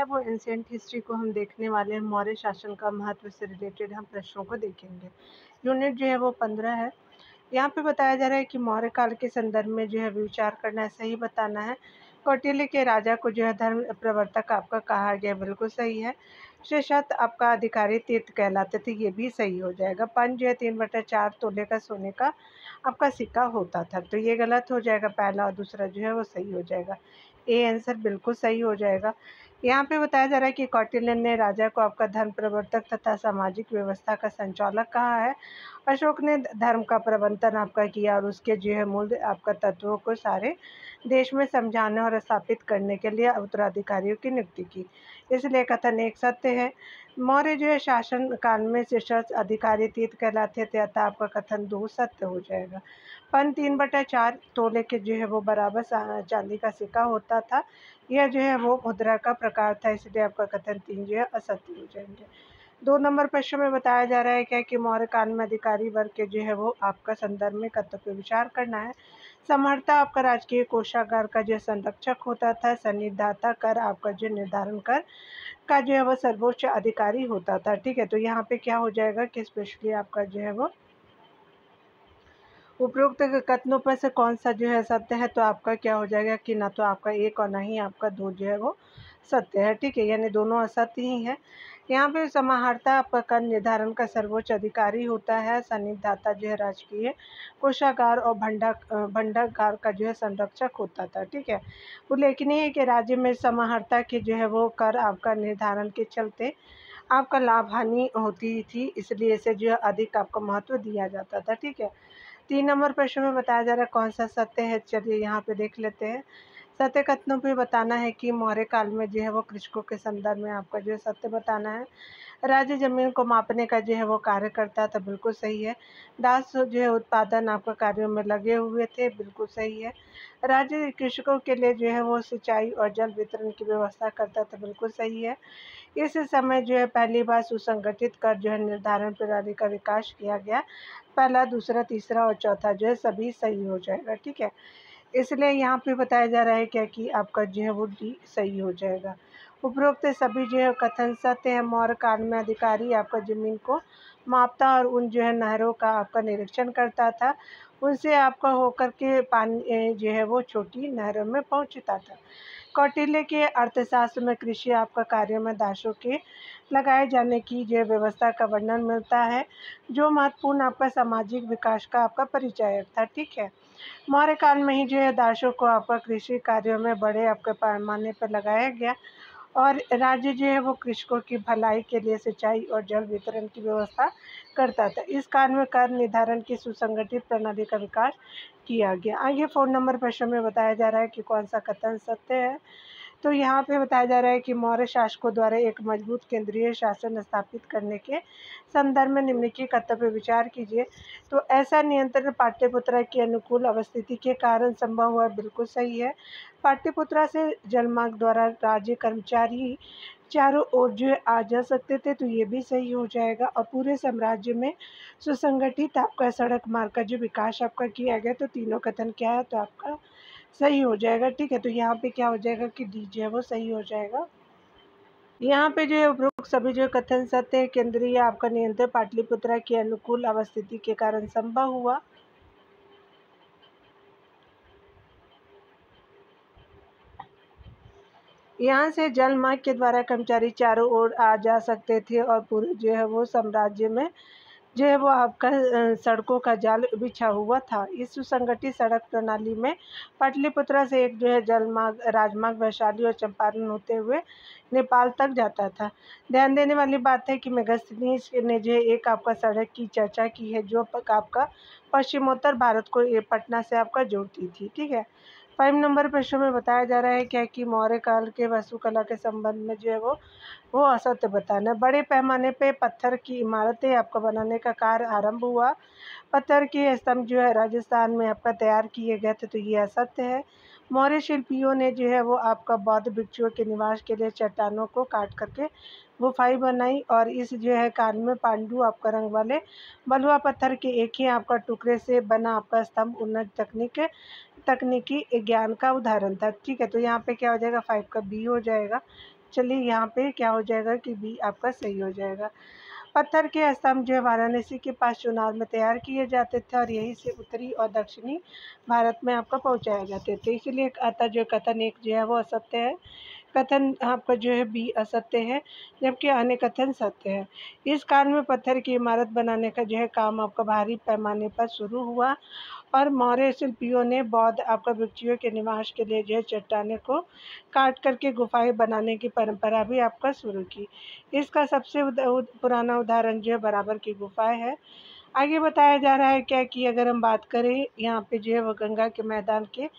वो ancient history को हम देखने वाले हैं। मौर्य शासन का महत्व से रिलेटेड हम प्रश्नों को देखेंगे। यूनिट जो है वो 15 है। यहाँ पे बताया जा रहा है कि मौर्य काल के संदर्भ में जो है विचार करना है, सही बताना है। कौटिल्य के राजा को जो है धर्म प्रवर्तक आपका कहा गया, बिल्कुल सही है। शेषत आपका अधिकारी तीर्थ कहलाते थे, ये भी सही हो जाएगा। पंच जो है 3/4 तोले का सोने का आपका सिक्का होता था, तो ये गलत हो जाएगा। पहला और दूसरा जो है वो सही हो जाएगा। ए आंसर बिल्कुल सही हो जाएगा। यहाँ पे बताया जा रहा है कि कौटिल्य ने राजा को आपका धर्म प्रवर्तक तथा सामाजिक व्यवस्था का संचालक कहा है। अशोक ने धर्म का प्रवर्तन आपका किया और उसके जो है मूल आपका तत्वों को सारे देश में समझाने और स्थापित करने के लिए उत्तराधिकारियों की नियुक्ति की, इसलिए कथन एक सत्य है। मौर्य जो है शासन काल में शीर्षस्थ अधिकारी तीर्थ कहलाते थे, अतः आपका कथन 2 सत्य हो जाएगा। पन 3/4 तोले के जो है वो बराबर चांदी का सिक्का होता था। यह जो है वो मुद्रा का प्रकार था, इसलिए आपका कथन 3 जो है असत्य हो जाएंगे। 2 नंबर प्रश्न में बताया जा रहा है क्या कि मौर्य काल में अधिकारी वर्ग के जो है वो आपका संदर्भ में कर्तव्य पे विचार करना है। समहर्ता आपका राजकीय कोषागार का जो संरक्षक होता था। सन्निधाता कर आपका जो निर्धारण कर का जो है वो सर्वोच्च अधिकारी होता था। ठीक है, तो यहाँ पे क्या हो जाएगा कि स्पेशली आपका जो है वो उपरोक्त कथनों पर से कौन सा जो है सत्य है, तो आपका क्या हो जाएगा कि ना तो आपका 1 और ना ही आपका 2 जो है वो सत्य है। ठीक है, यानी दोनों असत्य ही है। यहाँ पे समाहर्ता आपका कर निर्धारण का सर्वोच्च अधिकारी होता है। सन्निधाता जो है राजकीय कोषागार और भंडागार का जो है संरक्षक होता था। ठीक है, उल्लेखनीय है कि राज्य में समाहर्ता के जो है वो कर आपका निर्धारण के चलते आपका लाभ हानि होती थी, इसलिए इसे जो है अधिक आपको महत्व दिया जाता था। ठीक है, 3 नंबर प्रश्न में बताया जा रहा है कौन सा सत्य है। चलिए यहाँ पे देख लेते हैं। सत्य कथनों पे बताना है कि मौर्य काल में जो है वो कृषकों के संदर्भ में आपका जो है सत्य बताना है। राज्य जमीन को मापने का जो है वो कार्य करता था, बिल्कुल सही है। दास जो है उत्पादन आपका कार्यों में लगे हुए थे, बिल्कुल सही है। राज्य कृषकों के लिए जो है वो सिंचाई और जल वितरण की व्यवस्था करता था, बिल्कुल सही है। इस समय जो है पहली बार सुसंगठित कर जो है निर्धारण प्रणाली का विकास किया गया। पहला, दूसरा, तीसरा और चौथा जो है सभी सही हो जाएगा। ठीक है, इसलिए यहाँ पे बताया जा रहा है क्या कि आपका जो है वो डी सही हो जाएगा। उपरोक्त सभी जो है कथन सत्य है। मौर्य काल में अधिकारी आपका जमीन को मापता और उन जो है नहरों का आपका निरीक्षण करता था, उनसे आपका होकर के पानी जो है वो छोटी नहरों में पहुँचता था। कौटिल्य के अर्थशास्त्र में कृषि आपका कार्यों में दासों के लगाए जाने की जो व्यवस्था का वर्णन मिलता है, जो महत्वपूर्ण आपका सामाजिक विकास का आपका परिचायक था। ठीक है, मौर्य काल में ही जो है दासों को आपका कृषि कार्यों में बड़े आपके पैमाने पर लगाया गया और राज्य जो है वो कृषकों की भलाई के लिए सिंचाई और जल वितरण की व्यवस्था करता था। इस कार्य में कर निर्धारण की सुसंगठित प्रणाली का विकास किया गया। आगे 4 नंबर प्रश्न में बताया जा रहा है कि कौन सा कथन सत्य है। तो यहाँ पे बताया जा रहा है कि मौर्य शासकों द्वारा एक मजबूत केंद्रीय शासन स्थापित करने के संदर्भ में निम्नलिखित कर्तव्य पर विचार कीजिए। तो ऐसा नियंत्रण पाटलिपुत्रा की अनुकूल अवस्थिति के कारण संभव हुआ, बिल्कुल सही है। पाटलिपुत्रा से जलमार्ग द्वारा राज्य कर्मचारी चारों ओर जो है आ जा सकते थे, तो ये भी सही हो जाएगा। और पूरे साम्राज्य में सुसंगठित आपका सड़क मार्ग का जो विकास आपका किया गया, तो तीनों कथन क्या है, तो आपका सही हो जाएगा। ठीक है, तो यहाँ पे क्या हो जाएगा कि डी जो है वो सही हो जाएगा। यहाँ पे जो है उपरोक्त सभी जो कथन सत्य है। केंद्रीय आपका नियंत्रण पाटलिपुत्रा की अनुकूल अवस्थिति के कारण संभव हुआ। यहाँ से जल मार्ग के द्वारा कर्मचारी चारों ओर आ जा सकते थे और पूरे जो है वो साम्राज्य में जो है वो आपका सड़कों का जाल बिछा हुआ था। इस सुसंगठित सड़क प्रणाली में पाटलिपुत्रा से एक जो है जलमार्ग राजमार्ग वैशाली और चंपारण होते हुए नेपाल तक जाता था। ध्यान देने वाली बात है कि मेगास्थनीज ने जो है एक आपका सड़क की चर्चा की है, जो आपका पश्चिमोत्तर भारत को ये पटना से आपका जोड़ती थी। ठीक है, 5 नंबर प्रश्न में बताया जा रहा है क्या कि मौर्य काल के वास्तुकला के संबंध में जो है वो असत्य बताना। बड़े पैमाने पे पत्थर की इमारतें आपका बनाने का कार्य आरंभ हुआ। पत्थर के स्तंभ जो है राजस्थान में आपका तैयार किए गए थे, तो ये असत्य है। मौर्य शिल्पियों ने जो है वो आपका बौद्ध भिक्षुओं के निवास के लिए चट्टानों को काट करके गुफाएं बनाई और इस जो है काल में पांडु आपका रंग वाले बलुआ पत्थर के एक ही आपका टुकड़े से बना आपका स्तंभ उन्नत तकनीकी ज्ञान का उदाहरण था। ठीक है, तो यहाँ पे क्या हो जाएगा, 5 का बी हो जाएगा। चलिए यहाँ पे क्या हो जाएगा कि बी आपका सही हो जाएगा। पत्थर के स्तंभ जो है वाराणसी के पास चुनार में तैयार किए जाते थे और यहीं से उत्तरी और दक्षिणी भारत में आपका पहुंचाए जाते थे। इसीलिए अतः जो कथन एक जो है वो असत्य है, कथन आपका जो है बी असत्य है, जबकि अन्य कथन सत्य है। इस काल में पत्थर की इमारत बनाने का जो है काम आपका भारी पैमाने पर शुरू हुआ और मौर्य शिल्पियों ने बौद्ध आपका भिक्षुओं के निवास के लिए जो है चट्टानों को काट करके गुफाएं बनाने की परंपरा भी आपका शुरू की। इसका सबसे पुराना उदाहरण जो है बराबर की गुफाएं है। आगे बताया जा रहा है क्या कि अगर हम बात करें यहाँ पे जो है वो गंगा के मैदान के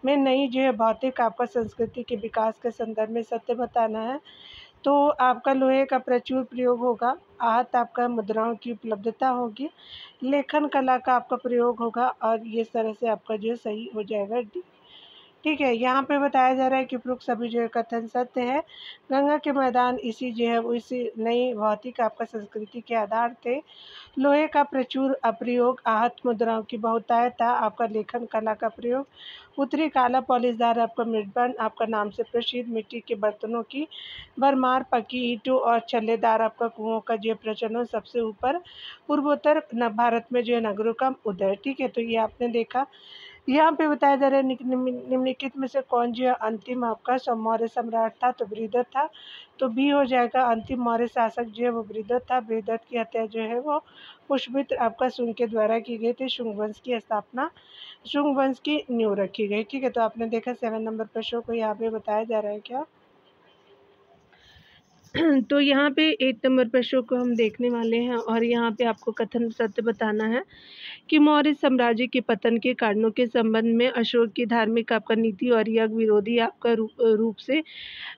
में नई जो है भौतिक आपका संस्कृति के विकास के संदर्भ में सत्य बताना है, तो आपका लोहे का प्रचुर प्रयोग होगा, आहत आपका मुद्राओं की उपलब्धता होगी, लेखन कला का आपका प्रयोग होगा और ये तरह से आपका जो है सही हो जाएगा डी। ठीक है, यहाँ पे बताया जा रहा है कि उपरोक्त सभी जो है कथन सत्य है। गंगा के मैदान इसी जो है वो इसी नई भौतिक आपका संस्कृति के आधार थे। लोहे का प्रचुर प्रयोग, आहत मुद्राओं की बहुतायता, आपका लेखन कला का प्रयोग, उत्तरी काला पॉलिशदार आपका मृदबंध, आपका नाम से प्रसिद्ध मिट्टी के बर्तनों की भरमार, पक्की ईंटों और छल्लेदार आपका कुओं का जो प्रचलन, सबसे ऊपर पूर्वोत्तर भारत में जो है नगरों का उदय। ठीक है, तो ये आपने देखा। यहाँ पे बताया जा रहा है निम्नलिखित में से कौन जो है अंतिम आपका मौर्य सम्राट था, तो बृहद्रथ था। तो बी हो जाएगा, अंतिम मौर्य शासक जो है वो बृहद्रथ था। बृहद्रथ की हत्या जो है वो पुष्यमित्र आपका शुंग के द्वारा की गई थी। शुंग वंश की स्थापना, शुंग वंश की नींव रखी गई। ठीक है, तो आपने देखा 7 नंबर प्रश्न को यहाँ पे बताया जा रहा है क्या। तो यहाँ पे 8 नंबर प्रश्न को हम देखने वाले हैं और यहाँ पे आपको कथन सत्य बताना है कि मौर्य साम्राज्य के पतन के कारणों के संबंध में अशोक की धार्मिक आपका नीति और यज्ञ विरोधी आपका रूप से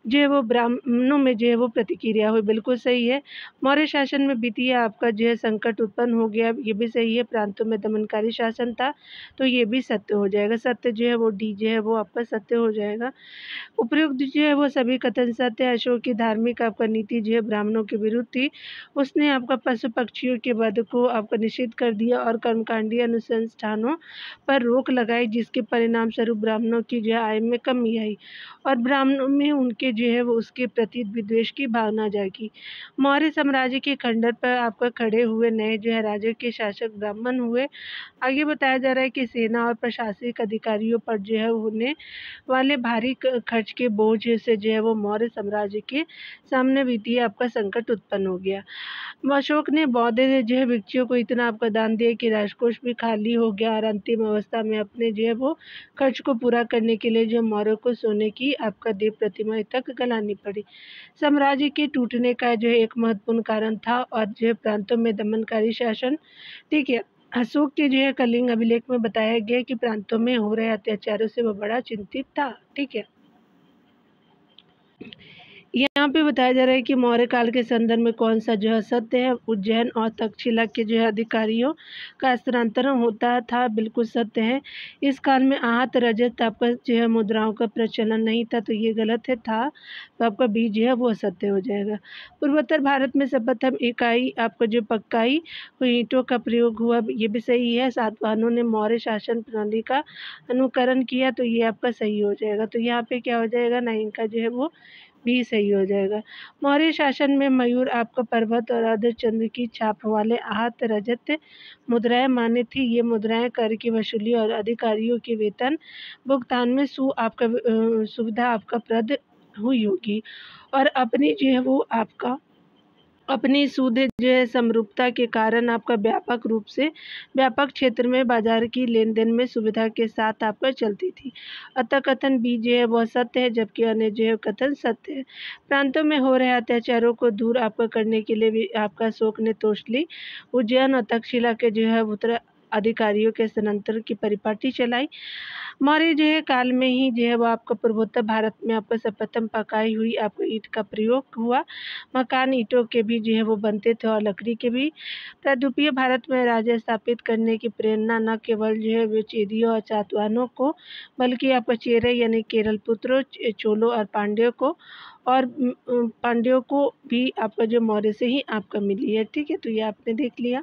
जो है वो ब्राह्मणों में जो है वो प्रतिक्रिया हुई। बिल्कुल सही है। मौर्य शासन में वित्तीय आपका जो है संकट उत्पन्न हो गया, ये भी सही है। प्रांतों में दमनकारी शासन था, तो ये भी सत्य हो जाएगा। सत्य जो है वो डी जो है वो आपका सत्य हो जाएगा। उपयुक्त जो है वो सभी कथन सत्य है। अशोक की धार्मिक आपका नीति जो है ब्राह्मणों के विरुद्ध थी। उसने आपका पशु पक्षियों के वध को आपका निषिद्ध कर दिया और कर्मकांडीय अनुसंधानों पर रोक लगाई, जिसके परिणाम स्वरूप ब्राह्मणों की जो है आय में कमी आई और ब्राह्मणों में उनके जो है वो उसके प्रति विद्वेष की भावना जागी। मौर्य साम्राज्य के खंडर पर आपका खड़े हुए नए जो है राज्य के शासक ब्राह्मण हुए। आगे बताया जा रहा है कि सेना और प्रशासनिक अधिकारियों पर जो है होने वाले भारी खर्च के बोझ से जो है वो मौर्य साम्राज्य के सामने वित्तीय आपका संकट उत्पन्न हो गया। अशोक ने बौद्ध जो है भिक्षुओं को इतना आपका दान दिया कि राजकोष भी खाली हो गया और अंतिम अवस्था में अपने जो है वो खर्च को पूरा करने के लिए जो मौर्य को सोने की आपका देव प्रतिमा तक गलानी पड़ी। साम्राज्य के टूटने का जो है एक महत्वपूर्ण कारण था और जो है प्रांतों में दमनकारी शासन। ठीक है, अशोक के जो है कलिंग अभिलेख में बताया गया कि प्रांतों में हो रहे अत्याचारों से वह बड़ा चिंतित था। ठीक है, यहाँ पे बताया जा रहा है कि मौर्य काल के संदर्भ में कौन सा जो है सत्य है। उज्जैन और तक्षशिला के जो है अधिकारियों का स्थानांतरण होता था, बिल्कुल सत्य है। इस काल में आहत रजत आपका जो है मुद्राओं का प्रचलन नहीं था, तो ये गलत है था, तो आपका बी जो है वो असत्य हो जाएगा। पूर्वोत्तर भारत में सर्वप्रथम इकाई आपका जो पक्काई ईंटों का प्रयोग हुआ, ये भी सही है। सातवाहनों ने मौर्य शासन प्रणाली का अनुकरण किया, तो ये आपका सही हो जाएगा। तो यहाँ पे क्या हो जाएगा, 9 का जो है वो भी सही हो जाएगा। मौर्य शासन में मयूर आपका पर्वत और अर्धचंद्र की छाप वाले आहत रजत मुद्राएं मान्य थी। ये मुद्राएं कर की वसूली और अधिकारियों के वेतन भुगतान में सुविधा आपका प्रद हुई होगी और अपनी जो है वो आपका अपनी शुद्ध जो है समरूपता के कारण आपका व्यापक क्षेत्र में बाजार की लेन देन में सुविधा के साथ आपका चलती थी। अतः कथन बी जो है वह सत्य है, जबकि अन्य जो है कथन सत्य है। प्रांतों में हो रहे अत्याचारों को दूर आपका करने के लिए भी आपका अशोक ने तोषली, उज्जैन और तक्षशिला के जो है उत्तर अधिकारियों के स्थानांतरण की परिपाटी चलाई। मौर्य जो है काल में ही जो है वो आपका पूर्वोत्तर भारत में आपका सर्वप्रथम पकाई हुई आपको ईंट का प्रयोग हुआ। मकान ईंटों के भी जो है वो बनते थे और लकड़ी के भी। तद्वितीय भारत में राज्य स्थापित करने की प्रेरणा न केवल जो है वो चेदियों और चातवाहनों को, बल्कि आपका चेरे यानी केरल पुत्रों, चोलों और पांड्यों को भी आपका जो मौर्य से ही आपका मिली है। ठीक है, तो ये आपने देख लिया।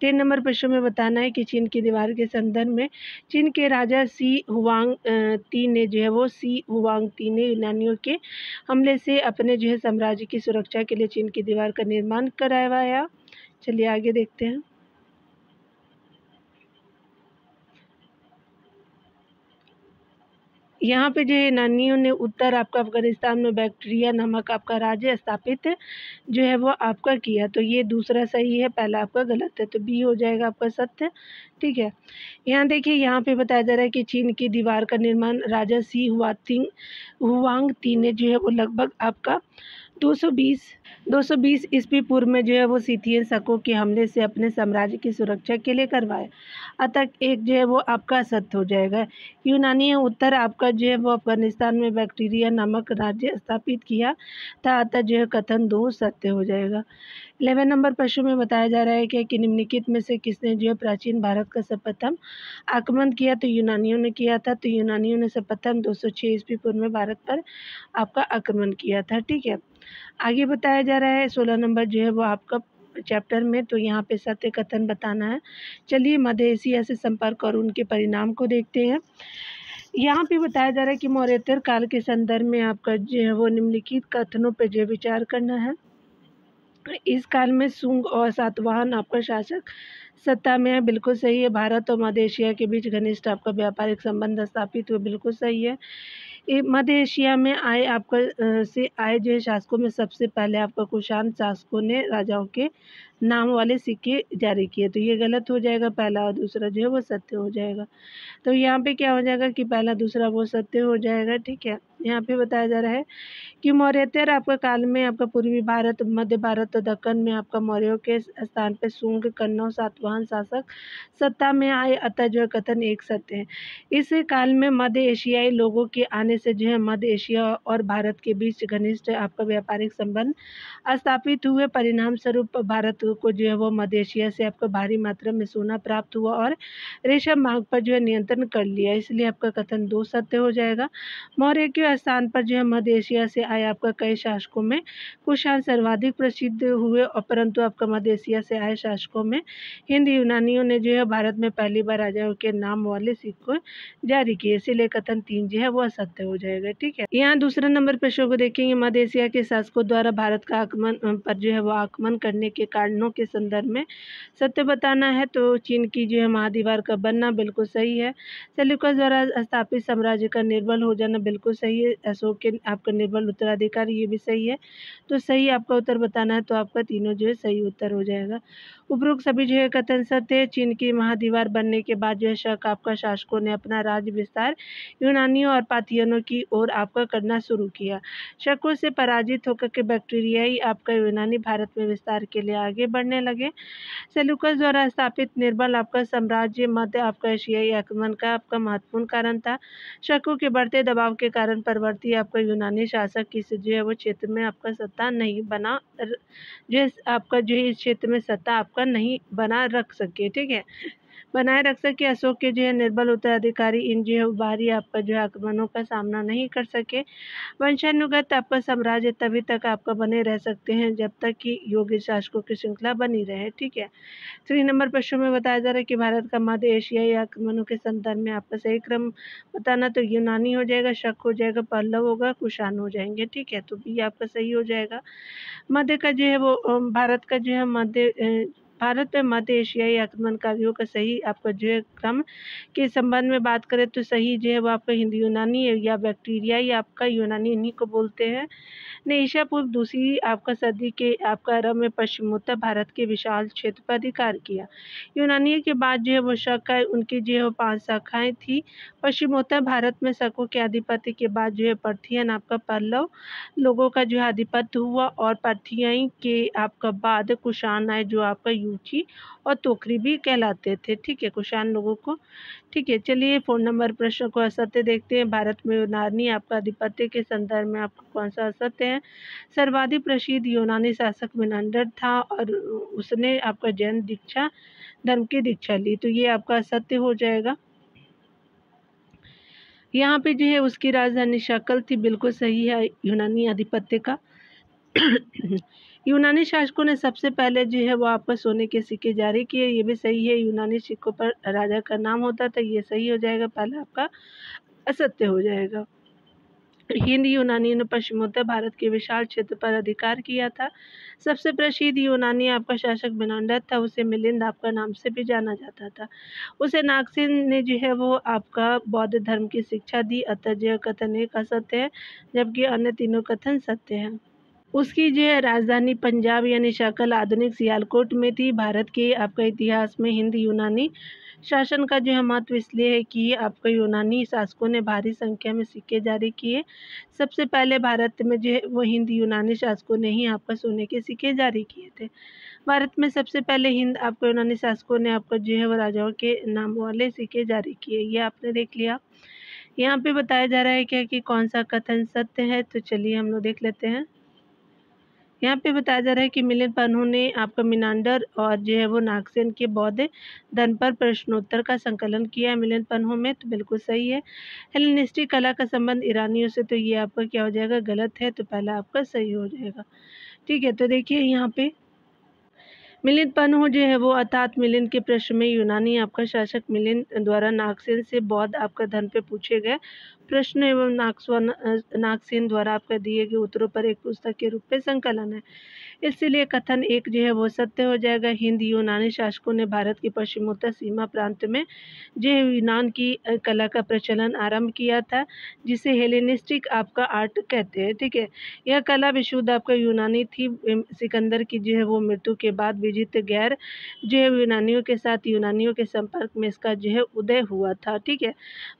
3 नंबर प्रश्न में बताना है कि चीन की दीवार के संदर्भ में चीन के राजा सी हुआंग ती ने जो है वो सी हुआंग ती ने यूनानियों के हमले से अपने जो है साम्राज्य की सुरक्षा के लिए चीन की दीवार का निर्माण करवाया। चलिए आगे देखते हैं। यहाँ पे जो यूनानियों ने उत्तर आपका अफगानिस्तान में बैक्ट्रिया नामक आपका राज्य स्थापित जो है वो आपका किया, तो ये दूसरा सही है, पहला आपका गलत है, तो बी हो जाएगा आपका सत्य। ठीक है, यहाँ देखिए, यहाँ पे बताया जा रहा है कि चीन की दीवार का निर्माण राजा सी हुआंग ती ने जो है वो लगभग आपका 220 ईस्वी पूर्व में जो है वो सीथियन शकों के हमले से अपने साम्राज्य की सुरक्षा के लिए करवाया। अतः एक जो है वो आपका सत्य हो जाएगा। यूनानी उत्तर आपका जो है वो अफगानिस्तान में बैक्ट्रिया नामक राज्य स्थापित किया था, अतः जो है कथन 2 सत्य हो जाएगा। 11 नंबर प्रश्न में बताया जा रहा है कि निम्नलिखित में से किसने जो है प्राचीन भारत का सर्वप्रथम आक्रमण किया, तो यूनानियों ने किया था। तो यूनानियों ने सर्वप्रथम 206 ईस्वी पूर्व में भारत पर आपका आक्रमण किया था। ठीक है, आगे बताया जा रहा है 16 नंबर जो है वो आपका चैप्टर में, तो यहाँ पे सत्य कथन बताना है। चलिए मध्य एशिया से संपर्क और उनके परिणाम को देखते हैं। यहाँ पे बताया जा रहा है कि मौर्योत्तर काल के संदर्भ में आपका जो है वो निम्नलिखित कथनों पर जो विचार करना है। इस काल में सुंग और सातवाहन आपका शासक सत्ता में है, बिल्कुल सही है। भारत और मध्य एशिया के बीच घनिष्ठ आपका व्यापारिक संबंध स्थापित हुए, बिल्कुल सही है। मध्य एशिया में आए आपका से आए जो है शासकों में सबसे पहले आपका कुषाण शासकों ने राजाओं के नाम वाले सिक्के जारी किए, तो ये गलत हो जाएगा, पहला और दूसरा जो है वो सत्य हो जाएगा। तो यहाँ पे क्या हो जाएगा कि पहला दूसरा वो सत्य हो जाएगा। ठीक है, यहाँ पे बताया जा रहा है कि मौर्योत्तर आपका काल में आपका पूर्वी भारत, मध्य भारत और दक्कन में आपका मौर्यों के स्थान पर सुंग, कन्नौज, सातवाहन शासक सत्ता में आए, अतः जो है कथन 1 सत्य है। इस काल में मध्य एशियाई लोगों के आने से जो है मध्य एशिया और भारत के बीच घनिष्ठ आपका व्यापारिक संबंध स्थापित हुए, परिणाम स्वरूप भारत को जो है वो मध्य एशिया से आपका भारी मात्रा में सोना प्राप्त हुआ और रेशम मांग पर जो है नियंत्रण कर लिया, इसलिए आपका कथन 2 सत्य हो जाएगा। मौर्य के स्थान पर जो है मध्य एशिया से आए आपका कई शासकों में कुषाण सर्वाधिक प्रसिद्ध हुए, और परंतु आपका मध्य एशिया से आए शासकों में हिंद यूनानियों ने जो है भारत में पहली बार राजाओं के नाम वाले सिक्के जारी किए, इसीलिए कथन 3 जो है वो असत्य हो जाएगा। ठीक है, यहाँ दूसरा नंबर प्रश्न को देखेंगे। मध्य एशिया के शासकों द्वारा भारत का आक्रमण पर जो है वो आक्रमण करने के कारणों के संदर्भ में सत्य बताना है, तो चीन की जो है महादीवार का बनना, बिल्कुल सही है। सेल्यूकस द्वारा स्थापित साम्राज्य का निर्बल हो जाना, बिल्कुल सही है। अशोक के आपका निर्बल उत्तराधिकारी, ये भी सही है। तो सही आपका उत्तर बताना है, तो आपका तीनों जो है सही उत्तर हो जाएगा। उपरोक्त सभी जो है कथन सत्य है। चीन की महादीवार बनने के बाद जो है शक आपका शासकों ने अपना राज्य विस्तार यूनानियों और पाथियनों की ओर आपका करना शुरू किया। शकों से पराजित होकर के बैक्टीरियाई आपका यूनानी भारत में विस्तार के लिए आगे बढ़ने लगे। सेल्यूकस द्वारा स्थापित निर्बल आपका साम्राज्य मध्य आपका एशियाई आक्रमण का आपका महत्वपूर्ण कारण था। शकों के बढ़ते दबाव के कारण परवर्ती आपका यूनानी शासक किसी जो है वो क्षेत्र में आपका सत्ता नहीं बना, जो आपका जो है इस क्षेत्र में सत्ता आपका नहीं बना रख सके। ठीक है, बनाए रख सके। अशोक के जो है निर्बल उत्तराधिकारी इन जो है बाहरी आपका जो है आक्रमणों का सामना नहीं कर सके। वंशानुगत आपका साम्राज्य तभी तक आपका बने रह सकते हैं जब तक कि योग्य शासकों की श्रृंखला बनी रहे। ठीक है, 3 नंबर प्रश्न में बताया जा रहा है कि भारत का मध्य एशियाई आक्रमणों के संदर्भ में आपका सही क्रम बताना, तो यूनानी हो जाएगा, शक हो जाएगा, पल्लव होगा, कुषाण हो जाएंगे। ठीक है, तो बी आपका सही हो जाएगा। मध्य का जो है वो भारत का जो है भारत में मध्य एशियाई आक्रमणकारियों का सही आपका जो है क्रम के संबंध में बात करें, तो सही जो है वो आपका हिंदी यूनानी या बैक्टीरियाई आपका यूनानी इन्हीं को बोलते हैं। ने ईसा पूर्व दूसरी आपका सदी के आपका आरंभ में पश्चिमोत्तर भारत के विशाल क्षेत्र पर अधिकार किया। यूनानियों के बाद जो है वो शक है, उनकी जो है वो 5 शाखाएं थी। पश्चिमोत्तर भारत में शकों के आधिपत्य के बाद जो है पार्थियन आपका पल्लव लोगों का जो है आधिपत्य हुआ, और पार्थियाई के आपका बाद कुषाण आए जो आपका यूची और तोकरी भी कहलाते थे। ठीक है, कुषाण लोगों को। ठीक है, चलिए 4 नंबर प्रश्न को असत्य देखते हैं। भारत में यूनानी आपका आधिपत्य के संदर्भ में आपका कौन सा असत्य है? सर्वाधिक प्रसिद्ध यूनानी शासक मेनांडर था और उसने आपका जैन दीक्षा धर्म की दीक्षा ली, तो ये आपका असत्य हो जाएगा। यहाँ पे जो है उसकी राजधानी शकल थी, बिल्कुल सही है यूनानी आधिपत्य का। यूनानी शासकों ने सबसे पहले जो है वो आपका सोने के सिक्के जारी किए, ये भी सही है। यूनानी सिक्कों पर राजा का नाम होता था, ये सही हो जाएगा, पहला आपका असत्य हो जाएगा। हिंद यूनानी ने पश्चिमोत्तर भारत के विशाल क्षेत्र पर अधिकार किया था। सबसे प्रसिद्ध यूनानी आपका शासक मेनांडर था, उसे मिलिंद आपका नाम से भी जाना जाता था। उसे नागसेन ने जो है वो आपका बौद्ध धर्म की शिक्षा दी, अतः यह कथन एक असत्य है, जबकि अन्य तीनों कथन सत्य हैं। उसकी जो है राजधानी पंजाब यानी शकल आधुनिक सियालकोट में थी। भारत के आपका इतिहास में हिंद यूनानी शासन का जो है महत्व इसलिए है कि आपका यूनानी शासकों ने भारी संख्या में सिक्के जारी किए। सबसे पहले भारत में जो है वो हिंद यूनानी शासकों ने ही आपका सोने के सिक्के जारी किए थे। भारत में सबसे पहले हिंद आपको यूनानी शासकों ने आपका जो है वो राजाओं के नाम वाले सिक्के जारी किए, ये आपने देख लिया। यहाँ पे बताया जा रहा है क्या कि कौन सा कथन सत्य है, तो चलिए हम लोग देख लेते हैं। यहाँ पे बताया जा रहा है कि मिलिंद पन्हू ने आपका मेनांडर और जो है वो नागसेन के बौद्ध धर्म पर प्रश्नोत्तर का संकलन किया है मिलिंद पन्हू में, तो बिल्कुल सही है। हेलेनिस्टिक कला का संबंध ईरानियों से, तो ये आपका क्या हो जाएगा, गलत है, तो पहला आपका सही हो जाएगा। ठीक है, तो देखिए यहाँ पे मिलिंद पन्हू जो है वो अर्थात मिलिंद के प्रश्न में यूनानी आपका शासक मिलिंद द्वारा नागसेन से बौद्ध आपका धर्म पे पूछे गए प्रश्न एवं नागसेन द्वारा आपका दिए गए उत्तरों पर एक पुस्तक के रूप में संकलन है, इसलिए कथन एक जो है वो सत्य हो जाएगा। हिंद यूनानी शासकों ने भारत की पश्चिमोत्तर सीमा प्रांत में जो यूनान की कला का प्रचलन आरंभ किया था, जिसे हेलेनिस्टिक आपका आर्ट कहते हैं। ठीक है, यह कला विशुद्ध आपका यूनानी थी। सिकंदर की जो है वो मृत्यु के बाद विजित गैर जो है यूनानियों के साथ यूनानियों के संपर्क में इसका जो है उदय हुआ था। ठीक है,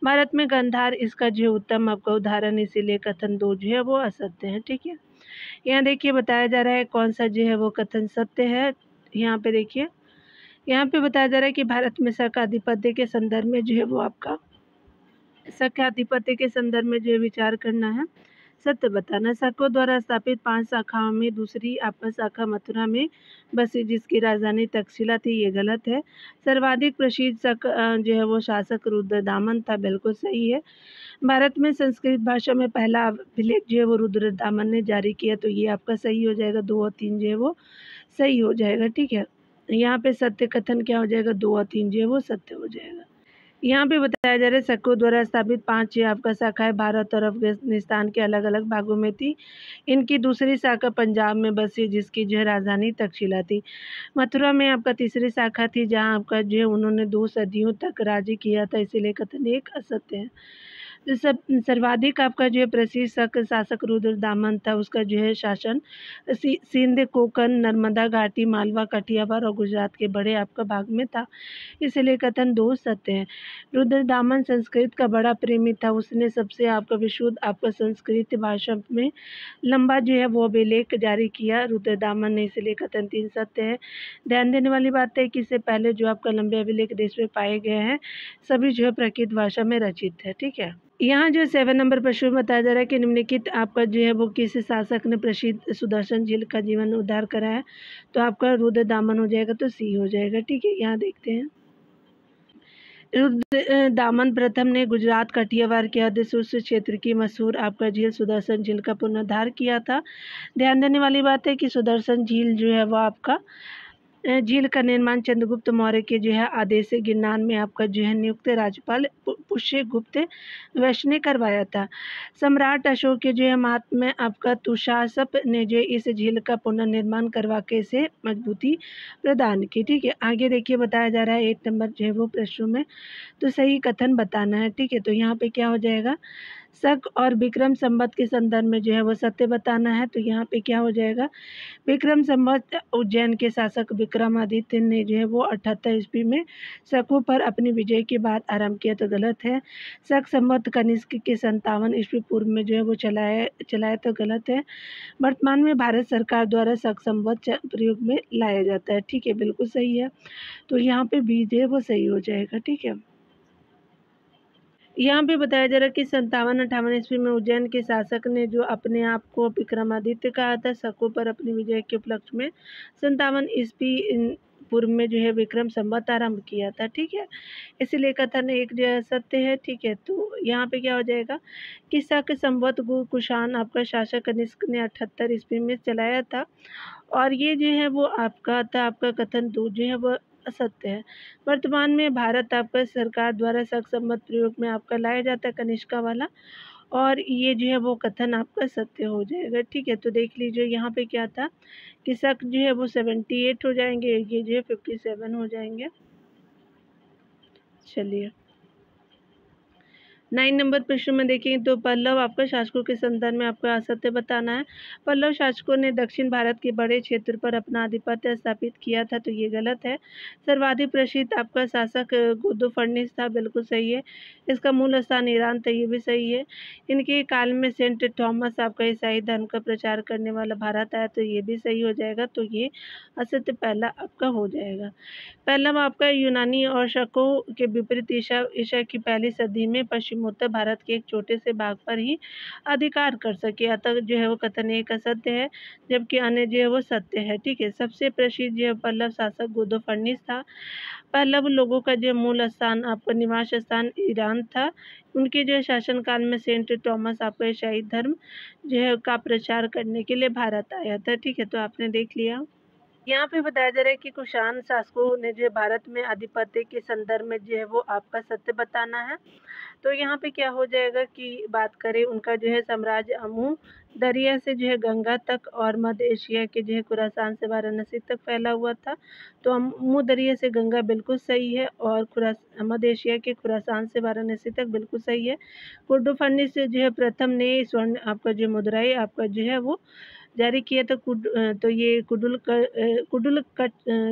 भारत में गंधार इसका जो है उत्तम आपका उदाहरण, इसीलिए कथन दो जो है वो असत्य है। ठीक है, यहाँ देखिए बताया जा रहा है कौन सा जो है वो कथन सत्य है। यहाँ पे देखिए, यहाँ पे बताया जा रहा है कि भारत में शक आधिपत्य के संदर्भ में जो है वो आपका शक आधिपत्य के संदर्भ में जो है विचार करना है, सत्य बताना। शकों द्वारा स्थापित 5 शाखाओं में दूसरी आपका शाखा मथुरा में बसी, जिसकी राजधानी तक्षशिला थी, ये गलत है। सर्वाधिक प्रसिद्ध शक जो है वो शासक रुद्रदामन था, बिल्कुल सही है। भारत में संस्कृत भाषा में पहला अभिलेख जो है वो रुद्रदामन ने जारी किया, तो ये आपका सही हो जाएगा, 2 और 3 जो है वो सही हो जाएगा। ठीक है, यहाँ पे सत्य कथन क्या हो जाएगा, 2 और 3 जो है वो सत्य हो जाएगा। यहाँ पे बताया जा रहा है शकों द्वारा स्थापित 5 आपका शाखाएं भारत और अफगानिस्तान के अलग अलग भागों में थी। इनकी दूसरी शाखा पंजाब में बसी, जिसकी जो है राजधानी तक्षशिला थी। मथुरा में आपका तीसरी शाखा थी, जहाँ आपका जो है उन्होंने 2 सदियों तक राज्य किया था, इसीलिए कथन एक असत्य है। जो सर्वाधिक आपका जो है प्रसिद्ध शासक रुद्रदामन था, उसका जो है शासन सिंध, कोंकण, नर्मदा घाटी, मालवा, कठियावाड़ और गुजरात के बड़े आपका भाग में था, इसलिए कथन 2 सत्य है। रुद्रदामन संस्कृत का बड़ा प्रेमी था, उसने सबसे आपका विशुद्ध आपका संस्कृत भाषा में लंबा जो है वो अभिलेख जारी किया रुद्रदामन ने, इसलिए कथन 3 सत्य है। ध्यान देने वाली बात है कि इससे पहले जो आपका लंबे अभिलेख देश में पाए गए हैं, सभी जो है प्राकृत भाषा में रचित है। ठीक है, यहाँ जो 7 नंबर प्रश्न में बताया जा रहा है कि निम्नलिखित आपका जो है वो किस शासक ने प्रसिद्ध सुदर्शन झील का जीवन उद्धार करा है, तो आपका रुद्रदामन हो जाएगा, तो सी हो जाएगा। ठीक है, यहाँ देखते हैं। रुद्रदामन प्रथम ने गुजरात कठियावाड़ के अधिसूच क्षेत्र की मशहूर आपका झील सुदर्शन झील का पुनरुद्धार किया था। ध्यान देने वाली बात है कि सुदर्शन झील जो है वो आपका झील का निर्माण चंद्रगुप्त मौर्य के जो है आदेश से गिरनार में आपका जो है नियुक्त राज्यपाल पुष्यगुप्त वैश्य ने करवाया था। सम्राट अशोक के जो है महात्मा में आपका तुषासप ने जो इस झील का पुनर्निर्माण करवा के इसे मजबूती प्रदान की। ठीक है, आगे देखिए बताया जा रहा है 8 नंबर जो है वो प्रश्नों में, तो सही कथन बताना है। ठीक है, तो यहाँ पे क्या हो जाएगा, शक और विक्रम संवत के संदर्भ में जो है वो सत्य बताना है, तो यहाँ पे क्या हो जाएगा, विक्रम संवत उज्जैन के शासक विक्रमादित्य ने जो है वो 78 ईस्वी में शकों पर अपनी विजय के बाद आरंभ किया, तो गलत है। शक संवत कनिष्क के 57 ईस्वी पूर्व में जो है वो चलाया, तो गलत है। वर्तमान में भारत सरकार द्वारा शक संवत प्रयोग में लाया जाता है। ठीक है, बिल्कुल सही है, तो यहाँ पे बी जो है वो सही हो जाएगा। ठीक है, यहाँ पे बताया जा रहा है कि 57-58 ईस्वी में उज्जैन के शासक ने जो अपने आप को विक्रमादित्य कहा था, शकों पर अपनी विजय के उपलक्ष्य में 57 ईस्वी पूर्व में जो है विक्रम संवत आरंभ किया था, ठीक है। इसीलिए कथन एक जो है सत्य है, ठीक है। तो यहाँ पे क्या हो जाएगा कि शक संवत कुषाण आपका शासक कनिष्क ने 78 ईस्वी में चलाया था, और ये जो है वो आपका था, आपका कथन 2 जो है वो असत्य है। वर्तमान में भारत आपका सरकार द्वारा शक संवत प्रयोग में आपका लाया जाता है कनिष्का वाला, और ये जो है वो कथन आपका सत्य हो जाएगा, ठीक है। तो देख लीजिए यहाँ पे क्या था कि शक जो है वो 78 हो जाएंगे, ये जो है 57 हो जाएंगे। चलिए 9 नंबर प्रश्न में देखें तो पल्लव आपका शासकों के संदर्भ में आपका असत्य बताना है। पल्लव शासकों ने दक्षिण भारत के बड़े क्षेत्र पर अपना आधिपत्य स्थापित किया था, तो ये गलत है। सर्वाधिक प्रसिद्ध आपका शासक गुदुफर्निस था, बिल्कुल सही है। इसका मूल स्थान ईरान था, ये भी सही है। इनके काल में सेंट थॉमस आपका ईसाई धर्म का प्रचार करने वाला भारत आया, तो ये भी सही हो जाएगा। तो ये असत्य पहला आपका हो जाएगा। पहला आपका यूनानी और शकों के विपरीत ईसा की पहली सदी में पश्चिमोत्तर भारत के एक छोटे से भाग पर ही अधिकार कर सके, अतः जो है वो कथन एक असत्य है, जबकि अन्य जो है वो सत्य है, ठीक है। सबसे प्रसिद्ध जो पल्लव शासक गुदुफर्निस था। पल्लव लोगों का जो मूल स्थान आपका निवास स्थान ईरान था। उनके जो शासनकाल में सेंट थॉमस आपका ईसाई धर्म जो है का प्रचार करने के लिए भारत आया था, ठीक है। तो आपने देख लिया। यहाँ पे बताया जा रहा है कि कुषाण शासकों ने जो भारत में आधिपत्य के संदर्भ में जो है वो आपका सत्य बताना है। तो यहाँ पे क्या हो जाएगा कि बात करें उनका जो है साम्राज्य अमू दरिया से जो है गंगा तक और मध्य एशिया के जो है खुरासान से वाराणसी तक फैला हुआ था। तो अमू दरिया से गंगा बिल्कुल सही है, और मध्य एशिया के खुरासान से वाराणसी तक बिल्कुल सही है। कुर्डुफर्निस से जो है प्रथम ने स्वर्ण आपका जो मुद्राएं आपका जो है वो जारी किया था। तो ये कुडुल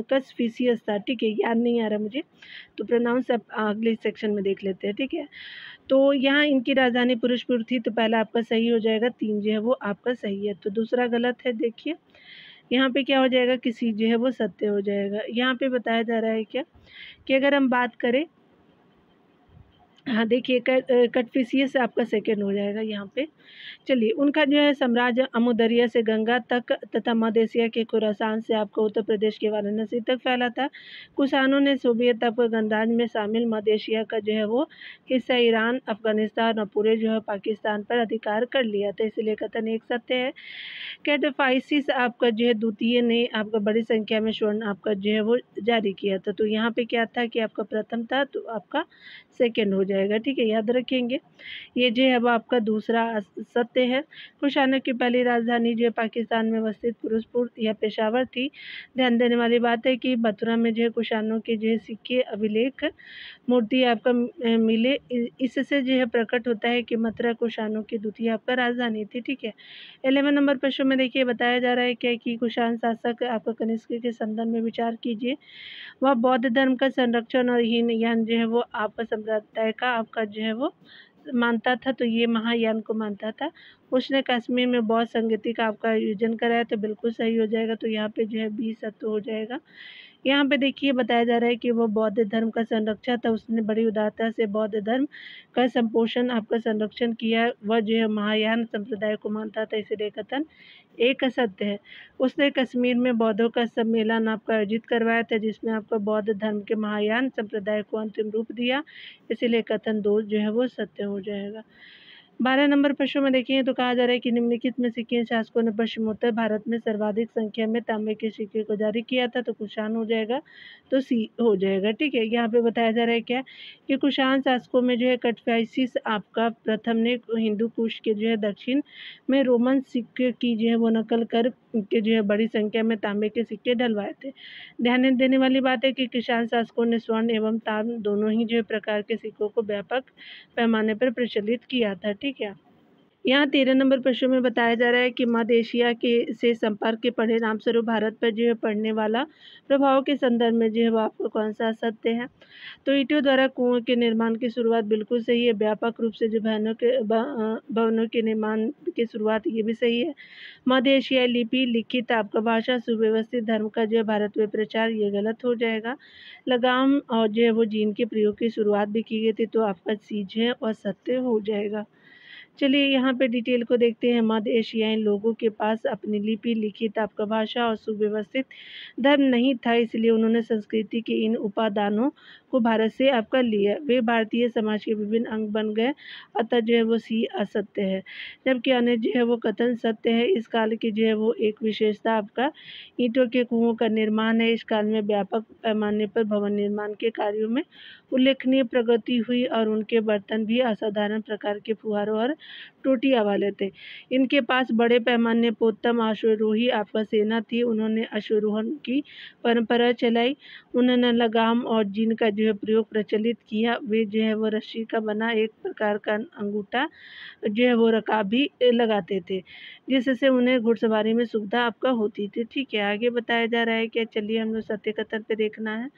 कस्फिसियस था, ठीक है। याद नहीं आ रहा मुझे, तो प्रोनाउंस आप अगले सेक्शन में देख लेते हैं, ठीक है। तो यहाँ इनकी राजधानी पुरुषपुर थी, तो पहला आपका सही हो जाएगा, 3 जो है वो आपका सही है। तो दूसरा गलत है। देखिए यहाँ पे क्या हो जाएगा कि सी जो है वो सत्य हो जाएगा। यहाँ पे बताया जा रहा है क्या कि अगर हम बात करें, हाँ देखिए कटफिसियस आपका सेकेंड हो जाएगा यहाँ पे। चलिए उनका जो है साम्राज्य अमू दरिया से गंगा तक तथा मध्य एशिया के खुरासान से आपको उत्तर प्रदेश के वाराणसी तक फैला था। कुषाणों ने सोवियत आपका गणराज्य में शामिल मध्य एशिया का जो है वो हिस्सा ईरान, अफगानिस्तान और पूरे जो है पाकिस्तान पर अधिकार कर लिया था, इसलिए कथन एक सत्य है। कैटोफाइसिस आपका जो है द्वितीय ने आपका बड़ी संख्या में स्वर्ण आपका जो है वो जारी किया था। तो यहाँ पे क्या था कि आपका प्रथम था, तो आपका सेकेंड हो जाएगा, ठीक है। याद रखेंगे। ये जो है वो आपका दूसरा सत्य है। कुषाणों की पहली राजधानी जो है पाकिस्तान में अवस्थित फिरोजपुर या पेशावर थी। ध्यान देने वाली बात है कि मथुरा में जो है कुषाणों के जो है सिक्के अभिलेख मूर्ति आपका मिले। इससे जो है प्रकट होता है कि मथुरा कुषाणों की द्वितीय आपका राजधानी थी, ठीक है। 11 नंबर प्रश्न में देखिए बताया जा रहा है क्या कि कुषाण शासक आपका कनिष्क के संदर्भ में विचार कीजिए। वह बौद्ध धर्म का संरक्षण और हीनयान जो है वो आपका संप्रदाय का आपका जो है वो मानता था, तो ये महायान को मानता था। उसने कश्मीर में बौद्ध संगति का आपका आयोजन कराया, तो बिल्कुल सही हो जाएगा। तो यहाँ पे जो है 20 सत्य हो जाएगा। यहाँ पे देखिए बताया जा रहा है कि वो बौद्ध धर्म का संरक्षक था। उसने बड़ी उदारता से बौद्ध धर्म का संपोषण आपका संरक्षण किया। वह जो है महायान संप्रदाय को मानता था, इसलिए कथन एक असत्य है। उसने कश्मीर में बौद्धों का सम्मेलन आपका आयोजित करवाया था, जिसमें आपका बौद्ध धर्म के महायान संप्रदाय को अंतिम रूप दिया, इसीलिए कथन 2 जो है वो सत्य हो जाएगा। 12 नंबर प्रश्न में देखिए तो कहा जा रहा है कि निम्नलिखित में से किन शासकों ने पश्चिमोत्तर भारत में सर्वाधिक संख्या में तांबे के सिक्के को जारी किया था, तो कुषाण हो जाएगा, तो सी हो जाएगा, ठीक है। यहाँ पे बताया जा रहा है क्या कि कुषाण शासकों में जो है कटफाइसिस आपका प्रथम ने हिंदू कुश के जो है दक्षिण में रोमन सिक्के की जो है वो नकल कर के जो है बड़ी संख्या में तांबे के सिक्के डलवाए थे। ध्यान देने वाली बात है कि कुषाण शासकों ने स्वर्ण एवं ताम्र दोनों ही जो है प्रकार के सिक्कों को व्यापक पैमाने पर प्रचलित किया था, ठीक है। यहाँ 13 नंबर प्रश्न में बताया जा रहा है कि मध्य एशिया के से संपर्क के परिणाम स्वरूप भारत पर जो है पड़ने वाला प्रभाव के संदर्भ में जो है वो आपको कौन सा सत्य है। तो ईंटों द्वारा कुओं के निर्माण की शुरुआत बिल्कुल सही है। व्यापक रूप से जो भवनों के निर्माण की शुरुआत ये भी सही है। मध्य एशियाई लिपि लिखित आपका भाषा सुव्यवस्थित धर्म का जो है भारत में प्रचार ये गलत हो जाएगा। लगाम और जो है वो जीन के प्रयोग की शुरुआत भी की गई थी, तो आपका चीज है और सत्य हो जाएगा। चलिए यहाँ पे डिटेल को देखते हैं। मध्य एशियाई लोगों के पास अपनी लिपि, लिखित आपका भाषा और सुव्यवस्थित धर्म नहीं था, इसलिए उन्होंने संस्कृति के इन उपादानों को भारत से आपका लिया। वे भारतीय समाज के विभिन्न अंग बन गए, अतः जो है वो सी असत्य है, जबकि अन्य जो है वो कथन सत्य है। इस काल की जो है वो एक विशेषता आपका ईंटों के कुओं का निर्माण है। इस काल में व्यापक पैमाने पर भवन निर्माण के कार्यों में उल्लेखनीय प्रगति हुई और उनके बर्तन भी असाधारण प्रकार के फुहारों और टोटियाँ वाले थे। इनके पास बड़े पैमाने पर उत्तम अश्वारोही आपका सेना थी। उन्होंने अश्वारोहण की परंपरा चलाई। उन्होंने लगाम और जीन का जो है प्रयोग प्रचलित किया। वे जो है वो रस्सी का बना एक प्रकार का अंगूठा जो है वो रकाबी लगाते थे, जिससे उन्हें घुड़सवारी में सुविधा आपका होती थी। ठीक है, आगे बताया जा रहा है कि चलिए हम लोग सत्य कथन पे देखना है।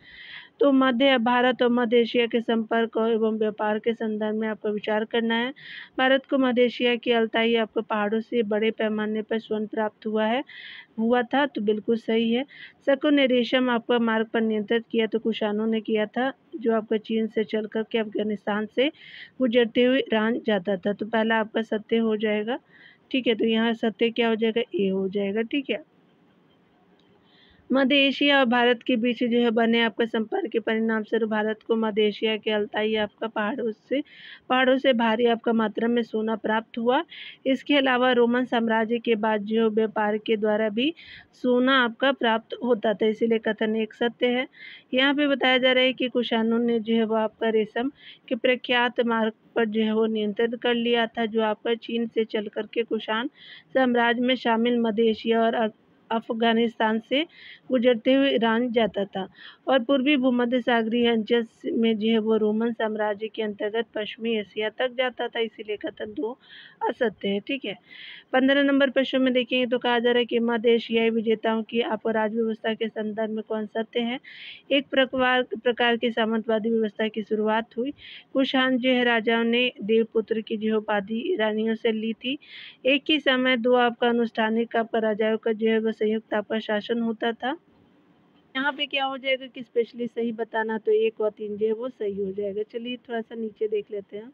तो मध्य भारत और मध्य एशिया के संपर्क एवं व्यापार के संदर्भ में आपको विचार करना है। भारत को मध्य एशिया की अल्ताई आपको पहाड़ों से बड़े पैमाने पर स्वर्ण प्राप्त हुआ था, तो बिल्कुल सही है। शकों ने रेशम आपका मार्ग पर नियंत्रित किया, तो कुषाणों ने किया था, जो आपका चीन से चल कर के अफगानिस्तान से गुजरते हुए ईरान जाता था। तो पहला आपका सत्य हो जाएगा। ठीक है, तो यहाँ सत्य क्या हो जाएगा, ए हो जाएगा। ठीक है, मध्य एशिया और भारत के बीच जो है बने आपका संपर्क के परिणाम स्वरूप भारत को मध्य एशिया के अल्ताई आपका पहाड़ों से भारी आपका मात्रा में सोना प्राप्त हुआ। इसके अलावा रोमन साम्राज्य के बाद जो व्यापार के द्वारा भी सोना आपका प्राप्त होता था, इसीलिए कथन एक सत्य है। यहाँ पे बताया जा रहा है कि कुषाणों ने जो है वो आपका रेशम के प्रख्यात मार्ग पर जो है वो नियंत्रित कर लिया था, जो आपका चीन से चल कर के कुषाण साम्राज्य में शामिल मध्य एशिया और अफगानिस्तान से गुजरते हुए ईरान जाता था और पूर्वी भूमध्य सागरीय अंचल में जो है वो रोमन साम्राज्य के अंतर्गत पश्चिमी एशिया तक जाता था, इसीलिए कथन 2 असत्य है। ठीक है, 15 नंबर प्रश्न में देखेंगे तो कहा जा रहा है कि मध्य एशियाई विजेताओं की अपराज व्यवस्था के संदर्भ में कौन सत्य है। एक प्रकार की सामंतवादी व्यवस्था की शुरुआत हुई। कुषाण जो है राजाओं ने देवपुत्र की जो उपाधि ईरानियों से ली थी। एक ही समय 2 आपका अनुष्ठानिक आपका राजाओं का जो है वो संयुक्त आपका शासन होता था। यहाँ पे क्या हो जाएगा कि स्पेशली सही बताना, तो 1 और 3 जो है वो सही हो जाएगा। चलिए थोड़ा सा नीचे देख लेते हैं।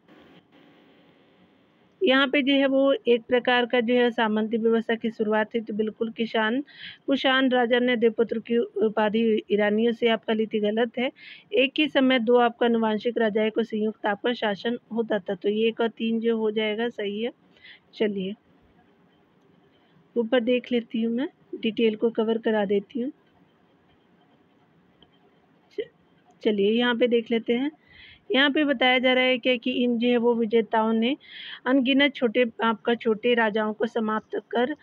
यहाँ पे जो है वो एक प्रकार का जो है सामंती व्यवस्था की शुरुआत थी, तो बिल्कुल कुषाण राजा ने देवपुत्र की उपाधि ईरानियों से आपका ली थी, गलत है। एक ही समय 2 आपका अनुवांशिक राजाओं को संयुक्त आपका शासन होता था, तो ये 1 और 3 जो हो जाएगा सही है। चलिए ऊपर देख लेती हूँ, मैं डिटेल को कवर करा देती हूँ। चलिए यहाँ पे देख लेते हैं। यहाँ पे बताया जा रहा है कि इन जो है वो विजेताओं ने अनगिनत छोटे राजाओं को समाप्त कर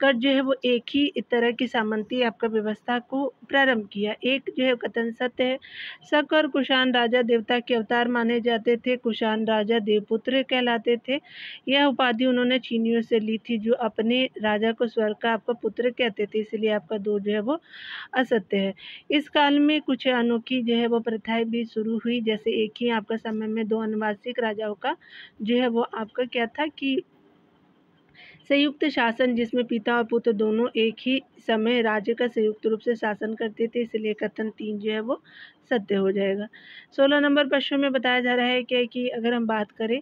जो है वो एक ही तरह की सामंती आपका व्यवस्था को प्रारंभ किया। एक जो है कथन सत्य है। शक और कुषाण राजा देवता के अवतार माने जाते थे। कुषाण राजा देवपुत्र कहलाते थे। यह उपाधि उन्होंने चीनियों से ली थी, जो अपने राजा को स्वर्ग का आपका पुत्र कहते थे, इसलिए आपका 2 जो है वो असत्य है। इस काल में कुछ अनोखी जो है वो प्रथाएं भी शुरू हुई, जैसे एक ही आपका समय में 2 अनुवांशिक राजाओं का जो है वो आपका क्या था कि संयुक्त शासन, जिसमें पिता और पुत्र दोनों एक ही समय राज्य का संयुक्त रूप से शासन करते थे, इसलिए कथन 3 जो है वो सत्य हो जाएगा। 16 नंबर प्रश्न में बताया जा रहा है कि अगर हम बात करें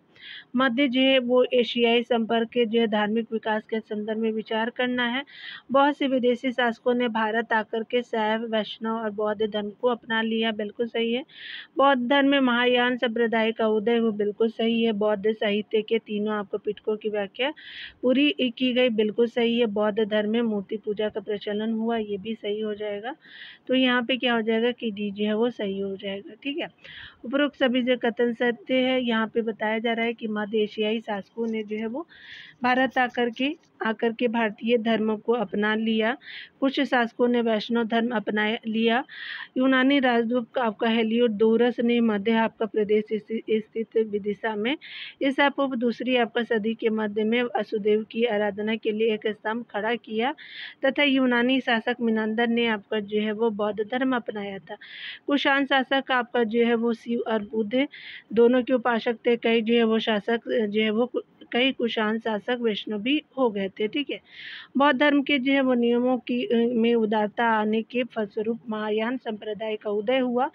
मध्य जो है वो एशियाई संपर्क के जो है धार्मिक विकास के संदर्भ में विचार करना है। बहुत से विदेशी शासकों ने भारत आकर के शैव, वैष्णव और बौद्ध धर्म को अपना लिया, बिल्कुल सही है। बौद्ध धर्म में महायान संप्रदाय का उदय हो, बिल्कुल सही है। बौद्ध साहित्य के तीनों आपको पिटकों की व्याख्या पूरी की गई, बिल्कुल सही है। बौद्ध धर्म में मूर्ति पूजा का प्रचलन हुआ, ये भी सही हो जाएगा। तो यहाँ पे क्या हो जाएगा कि डी जो है वो सही हो जाएगा। ठीक है, उपरोक्त सभी जो कथन सत्य है। यहाँ पे बताया जा रहा है कि मध्य एशियाई शासकों ने जो है वो भारत आकर के भारतीय धर्म को अपना लिया। कुछ शासकों ने वैष्णव धर्म अपना लिया। यूनानी राजदूत आपका हेलियोडोरस ने मध्य आपका प्रदेश स्थित विदिशा में ईसा पूर्व 2री आपका सदी के मध्य में वसुदेव की आराधना के लिए एक स्तंभ खड़ा किया, तथा यूनानी शासक मिनांदर ने आपका जो है वो बौद्ध धर्म अपनाया था। कुषाण शासक आपका जो है वो शिव और बुद्ध दोनों के उपासक थे। कई जो है वो शासक जो है वो कई कुषाण शासक वैष्णव भी हो गए थे। ठीक है, बौद्ध धर्म के जो है वो नियमों की में उदारता आने के फलस्वरूप महायान संप्रदाय का उदय हुआ।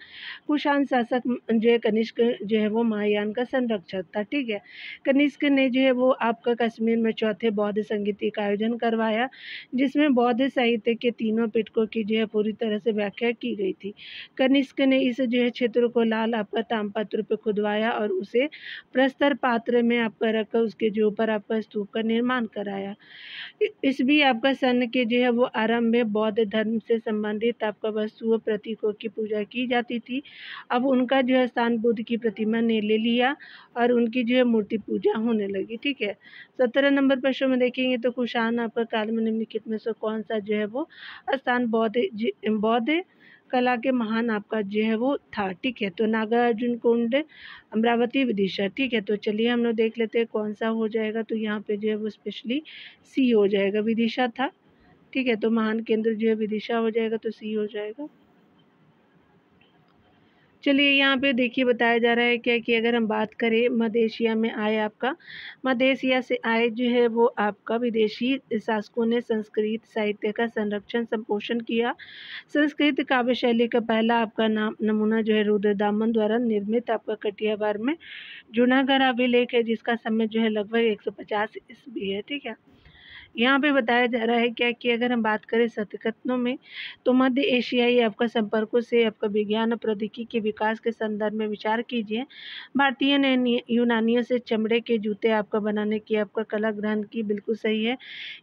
कुषाण शासक जो है कनिष्क जो है वो महायान का संरक्षक था। ठीक है, कनिष्क ने जो है वो आपका कश्मीर में चौथे बौद्ध संगीति का आयोजन करवाया, जिसमें बौद्ध साहित्य के तीनों पिटकों की जो है पूरी तरह से व्याख्या की गई थी। कनिष्क ने इस जो है क्षेत्र को लाल आपका तामपत्र पे खुदवाया और उसे प्रस्तर पात्र में आपका रखकर उसके जो ऊपर आपका स्तूप का निर्माण कराया। इस भी आपका सन के जो है वो आरंभ में बौद्ध धर्म से संबंधित आपका वस्तुओं प्रतीकों की पूजा की जाती थी। अब उनका जो है स्थान बुद्ध की प्रतिमा ने ले लिया और उनकी जो है मूर्ति पूजा होने लगी। ठीक है, 17 नंबर प्रश्न में देखेंगे तो कुषाण आपका काल में निम्नलिखित में से कौन सा जो है वो स्थान बौद्ध कला के महान आपका जो है वो था। ठीक है, तो नागार्जुन कुंड, अमरावती, विदिशा। ठीक है, तो चलिए हम लोग देख लेते हैं कौन सा हो जाएगा। तो यहाँ पे जो है वो स्पेशली सी हो जाएगा, विदिशा था। ठीक है, तो महान केंद्र जो है विदिशा हो जाएगा, तो सी हो जाएगा। चलिए यहाँ पे देखिए बताया जा रहा है क्या कि अगर हम बात करें मध्य एशिया में आए आपका मध्य एशिया से आए जो है वो आपका विदेशी शासकों ने संस्कृत साहित्य का संरक्षण संपोषण किया। संस्कृत काव्य शैली का पहला आपका नमूना जो है रुद्रदामन द्वारा निर्मित आपका कटियावार में जूनागढ़ अभिलेख है, जिसका समय जो है लगभग 150 ईस्वी है। ठीक है, यहाँ पे बताया जा रहा है क्या कि अगर हम बात करें सतकथनों में तो मध्य एशियाई आपका संपर्कों से आपका विज्ञान और प्रौद्योगिकी के विकास के संदर्भ में विचार कीजिए। भारतीय ने यूनानियों से चमड़े के जूते आपका बनाने की आपका कला ग्रहण की, बिल्कुल सही है।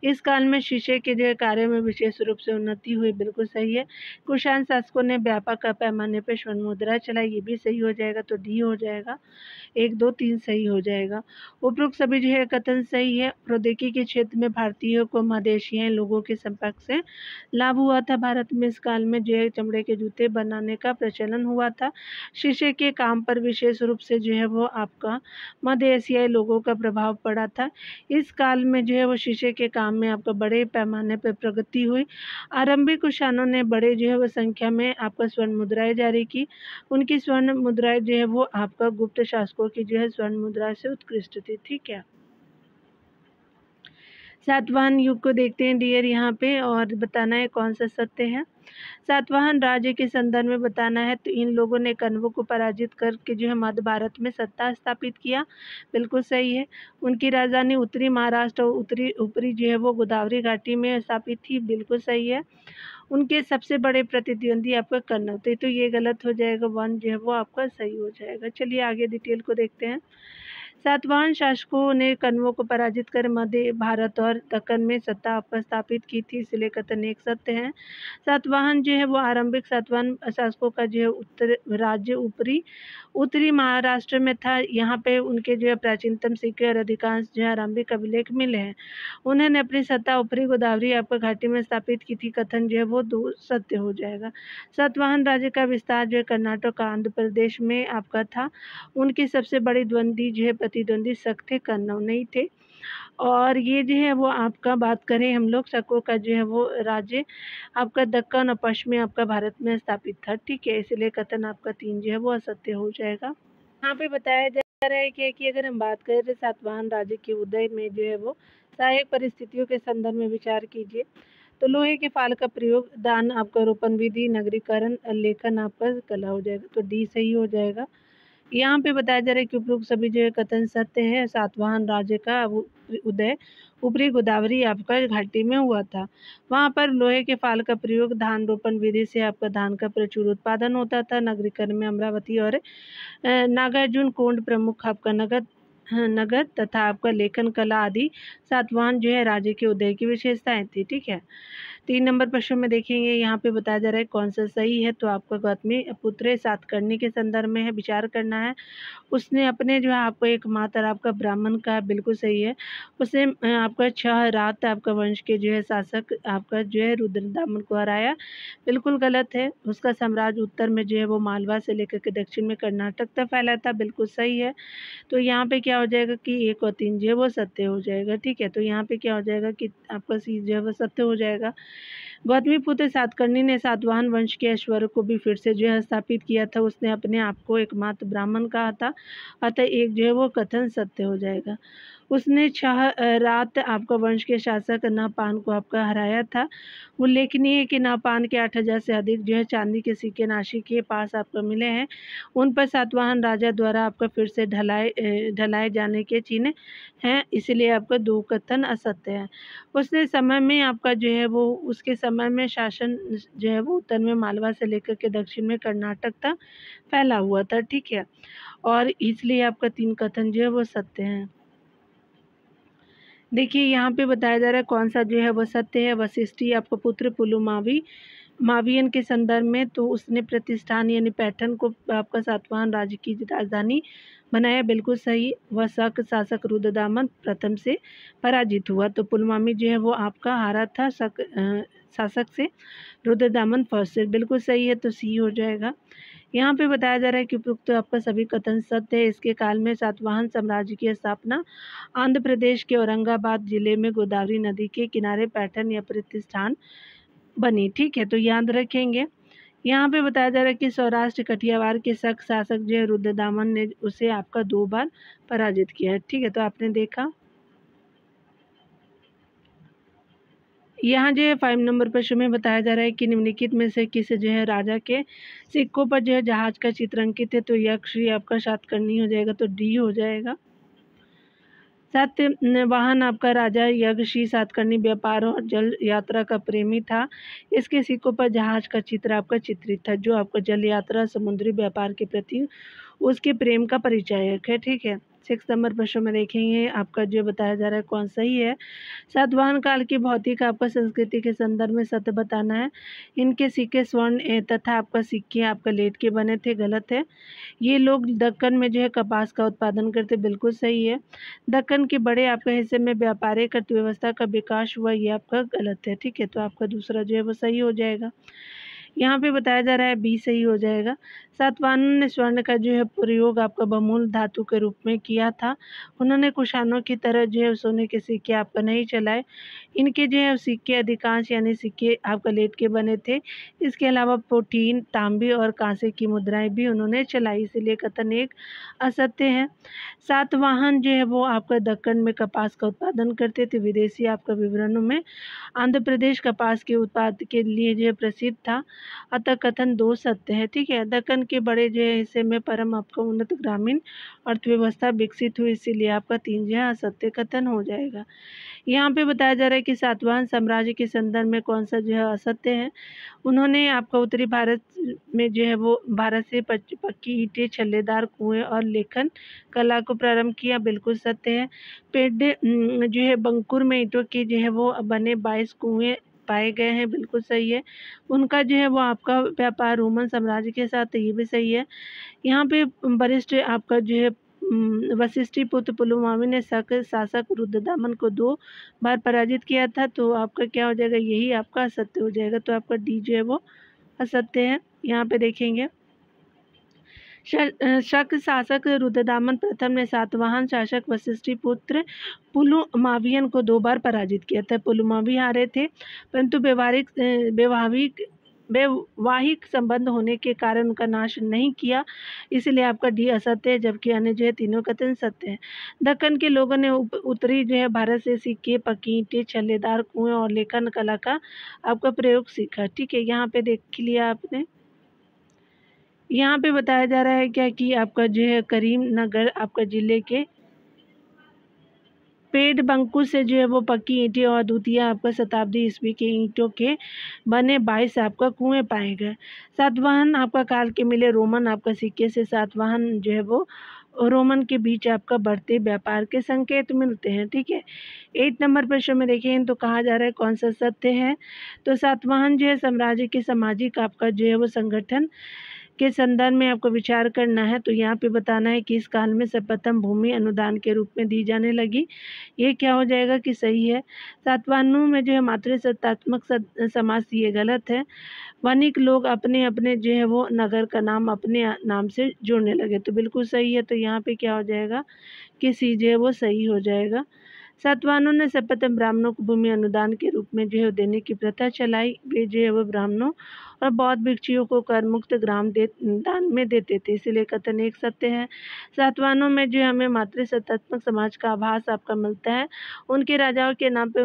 इस काल में शीशे के जो है कार्य में विशेष रूप से उन्नति हुई, बिल्कुल सही है। कुषाण शासकों ने व्यापक पैमाने पर स्वर्ण मुद्रा चलाई, ये भी सही हो जाएगा, तो डी हो जाएगा। 1, 2, 3 सही हो जाएगा। उपरोक्त सभी जो है कथन सही है। प्रौद्योगिकी के क्षेत्र में भारतीयों को मध्य एशियाई लोगों के संपर्क से लाभ हुआ था। भारत में इस काल में जो है चमड़े के जूते बनाने का प्रचलन हुआ था। शीशे के काम पर विशेष रूप से जो है वो आपका मध्य एशियाई लोगों का प्रभाव पड़ा था। इस काल में जो है वो शीशे के काम में आपका बड़े पैमाने पर प्रगति हुई। आरंभिक कुषाणों ने बड़े जो है वो संख्या में आपका स्वर्ण मुद्राएं जारी की। उनकी स्वर्ण मुद्राएं जो है वो आपका गुप्त शासकों की जो है स्वर्ण मुद्रा से उत्कृष्ट थी। ठीक है, सातवाहन युग को देखते हैं डियर यहाँ पे, और बताना है कौन सा सत्य है। सातवाहन राज्य के संदर्भ में बताना है तो इन लोगों ने कण्वों को पराजित करके जो है मध्य भारत में सत्ता स्थापित किया, बिल्कुल सही है। उनकी राजधानी उत्तरी महाराष्ट्र और ऊपरी जो है वो गोदावरी घाटी में स्थापित थी, बिल्कुल सही है। उनके सबसे बड़े प्रतिद्वंदी आपका कण्व थे, तो ये गलत हो जाएगा, 1 जो है वो आपका सही हो जाएगा। चलिए आगे डिटेल को देखते हैं। सातवाहन शासकों ने कण्वों को पराजित कर मध्य भारत और दक्कन में सत्ता आपका स्थापित की थी, इसलिए कथन एक सत्य है। सातवाहन जो है वो आरंभिक सातवाहन शासकों का जो है उत्तर राज्य उत्तरी महाराष्ट्र में था। यहाँ पे उनके जो है प्राचीनतम सिक्के और अधिकांश जो है आरंभिक अभिलेख मिले हैं। उन्होंने अपनी सत्ता ऊपरी गोदावरी आपका घाटी में स्थापित की थी, कथन जो है वो 2 सत्य हो जाएगा। सातवाहन राज्य का विस्तार जो है कर्नाटक आंध्र प्रदेश में आपका था। उनकी सबसे बड़ी प्रतिद्वंदी शक थे, कन्नौज नहीं थे। और ये जो है वो आपका बात करें हम लोग शकों का जो है वो राज्य आपका दक्कन और पश्चिमी आपका भारत में स्थापित था। ठीक है, इसलिए कथन आपका 3 जो है वो असत्य हो जाएगा। यहाँ पे बताया जा रहा है कि अगर हम बात करें तो सातवाहन राज्य के उदय में जो है वो सहायक परिस्थितियों के संदर्भ में विचार कीजिए। तो लोहे के फाल का प्रयोग, दान आपका रोपण विधि, नगरीकरण, लेखन आपका कला हो जाएगा, तो डी सही हो जाएगा। यहाँ पे बताया जा रहा है कि उपरोक्त सभी जो है कथन सत्य है। सातवाहन राज्य का उदय ऊपरी गोदावरी आपका घाटी में हुआ था। वहाँ पर लोहे के फाल का प्रयोग, धान रोपण विधि से आपका धान का प्रचुर उत्पादन होता था। नगरीकरण में अमरावती और नागार्जुन कुंड प्रमुख आपका नगर तथा आपका लेखन कला आदि सातवाहन जो है राज्य के उदय की विशेषताएं थी। ठीक है, 3 नंबर प्रश्न में देखेंगे यहाँ पे बताया जा रहा है कौन सा सही है। तो आपका गौतमी पुत्र सातकर्णी के संदर्भ में है, विचार करना है। उसने अपने जो है आपको एक मात्र आपका ब्राह्मण का, बिल्कुल सही है। उसने आपका 6 रात आपका वंश के जो है शासक आपका जो है रुद्रदामन को हराया, बिल्कुल गलत है। उसका साम्राज्य उत्तर में जो है वो मालवा से लेकर के दक्षिण में कर्नाटक तक फैला था, बिल्कुल सही है। तो यहाँ पे क्या हो जाएगा कि 1 और 3 जो है वो सत्य हो जाएगा। ठीक है, तो यहाँ पे क्या हो जाएगा कि आपका सी जो है वो सत्य हो जाएगा। गौतमीपुत्र सातकर्णी ने सातवाहन वंश के ऐश्वर्य को भी फिर से जो है स्थापित किया था। उसने अपने आप को एकमात्र ब्राह्मण कहा था, अतः एक जो है वो कथन सत्य हो जाएगा। उसने 6 रात आपका वंश के शासक नाहपान को आपका हराया था। उल्लेखनीय है कि नाहपान के 8,000 से अधिक जो है चांदी के सिक्के नासिक के पास आपको मिले हैं। उन पर सातवाहन राजा द्वारा आपका फिर से ढलाए जाने के चिन्ह हैं, इसलिए आपका 2 कथन असत्य है। उसके समय में शासन जो है वो उत्तर में मालवा से लेकर के दक्षिण में कर्नाटक तक फैला हुआ था, ठीक है, और इसलिए आपका 3 कथन जो है वो सत्य हैं। देखिए यहाँ पे बताया जा रहा है कौन सा जो है वो सत्य है। वशिष्ठी आपका पुत्र मावियन के संदर्भ में, तो उसने प्रतिष्ठान यानी पैठन को आपका सातवाहन राज्य की राजधानी बनाया, बिल्कुल सही। वह शक शासक रुद्रदामन प्रथम से पराजित हुआ, तो पुलमावी जो है वो आपका हारा था शासक से रुद्रदामन फर्स्ट से, बिल्कुल सही है, तो सी हो जाएगा। यहाँ पे बताया जा रहा है कि उपयुक्त आपका सभी कथन सत्य है। इसके काल में सातवाहन साम्राज्य की स्थापना आंध्र प्रदेश के औरंगाबाद जिले में गोदावरी नदी के किनारे पैठन या प्रतिष्ठान बनी, ठीक है, तो याद रखेंगे। यहाँ पे बताया जा रहा है कि सौराष्ट्र कठियावाड़ के शक शासक जो है रुद्रदामन ने उसे आपका 2 बार पराजित किया है, ठीक है, तो आपने देखा। यहाँ जो है 5 नंबर प्रश्न में बताया जा रहा है कि निम्नलिखित में से किस जो है राजा के सिक्कों पर जो है जहाज का चित्र अंकित है, तो यक्षी आपका सातकर्णी हो जाएगा, तो डी हो जाएगा। सातवाहन आपका राजा यक्षी सातकर्णी व्यापार और जल यात्रा का प्रेमी था। इसके सिक्कों पर जहाज का चित्र आपका चित्रित था, जो आपका जल यात्रा समुद्री व्यापार के प्रति उसके प्रेम का परिचायक है, ठीक है। 6 नंबर प्रश्न में देखेंगे आपका जो बताया जा रहा है कौन सही है। सातवाहन काल की भौतिक आपका संस्कृति के संदर्भ में सत्य बताना है। इनके सिक्के स्वर्ण तथा आपका सिक्के आपका लेड के बने थे, गलत है। ये लोग दक्कन में जो है कपास का उत्पादन करते, बिल्कुल सही है। दक्कन के बड़े आपके हिस्से में व्यापारिक अर्थव्यवस्था का विकास हुआ, ये आपका गलत है, ठीक है, तो आपका दूसरा जो है वो सही हो जाएगा। यहाँ पे बताया जा रहा है बी सही हो जाएगा। सातवाहनों ने स्वर्ण का जो है प्रयोग आपका बहुमूल्य धातु के रूप में किया था। उन्होंने कुषाणों की तरह जो है सोने के सिक्के आपका नहीं चलाए। इनके जो है सिक्के अधिकांश यानी सिक्के आपका लेड के बने थे। इसके अलावा प्रोटीन, तांबे और कांसे की मुद्राएं भी उन्होंने चलाई, इसलिए कथन 1 असत्य है। सातवाहन जो है वो आपका दक्कन में कपास का उत्पादन करते थे। विदेशी आपका विवरणों में आंध्र प्रदेश कपास के उत्पाद के लिए जो है प्रसिद्ध था, अतः कथन 2 सत्य है, ठीक है। दक्कन के बड़े जो है हिस्से में परम आपका उन्नत ग्रामीण अर्थव्यवस्था विकसित हुई, इसीलिए आपका 3 जो है असत्य कथन हो जाएगा। यहाँ पे बताया जा रहा है कि सातवाहन साम्राज्य के संदर्भ में कौन सा जो है असत्य है। उन्होंने आपका उत्तरी भारत में जो है वो भारत से पक्की ईंटें, छल्लेदार कुएं और लेखन कला को प्रारंभ किया, बिल्कुल सत्य है। पेड़ जो है बंकुर में ईंटों के जो है वो बने 22 कुएं पाए गए हैं, बिल्कुल सही है। उनका जो है वो आपका व्यापार रोमन साम्राज्य के साथ, ये भी सही है। यहाँ पे वरिष्ठ आपका जो है वशिष्ठी पुत्र पुलमावी ने शासक रुद्रदामन को 2 बार पराजित किया था, तो आपका क्या हो जाएगा, यही आपका असत्य हो जाएगा, तो आपका डी जो है वो असत्य है। यहाँ पे देखेंगे शक शासक रुद्रदामन प्रथम ने सातवाहन शासक वशिष्ठी पुत्र पुलमावियन को 2 बार पराजित किया था। पुलमावी हारे थे, परंतु वैवाहिक संबंध होने के कारण उनका नाश नहीं किया, इसलिए आपका डी असत्य है, जबकि अन्य जो है तीनों कथन सत्य है। दक्कन के लोगों ने उत्तरी जो है भारत से सिक्के, पक्की ईंटें, छल्लेदार कुएं और लेखन कला का आपका प्रयोग सीखा, ठीक है। यहाँ पे देख लिया आपने। यहाँ पे बताया जा रहा है क्या कि आपका जो है करीमनगर आपका जिले के पेड़ बंकु से जो है वो पक्की ईंटें और द्वितीय आपका शताब्दी ईस्वी के ईंटों के बने 22 आपका कुएं पाए गए। सातवाहन आपका काल के मिले रोमन आपका सिक्के से सातवाहन जो है वो रोमन के बीच आपका बढ़ते व्यापार के संकेत मिलते हैं, ठीक है। 8 नंबर प्रश्न में देखें तो कहा जा रहा है कौन सा सत्य है। तो सातवाहन जो है साम्राज्य के सामाजिक आपका जो है वो संगठन के संदर्भ में आपको विचार करना है, तो यहाँ पे बताना है कि इस काल में सर्वप्रथम भूमि अनुदान के रूप में दी जाने लगी, ये क्या हो जाएगा कि सही है। सातवाहनों में जो है मातृसत्तात्मक समाज, ये गलत है। वणिक लोग अपने अपने जो है वो नगर का नाम अपने नाम से जोड़ने लगे, तो बिल्कुल सही है, तो यहाँ पे क्या हो जाएगा कि सी जो है वो सही हो जाएगा। सातवाहनों ने सर्वप्रथम ब्राह्मणों को भूमि अनुदान के रूप में जो है देने की प्रथा चलाई। वे जो है वो ब्राह्मणों और बौद्ध भिक्षुओं को कर मुक्त ग्राम दान में देते थे, इसीलिए कथन एक सत्य है। सातवाहनों में जो हमें मातृसत्तात्मक समाज का आभास आपका मिलता है। उनके राजाओं के नाम पे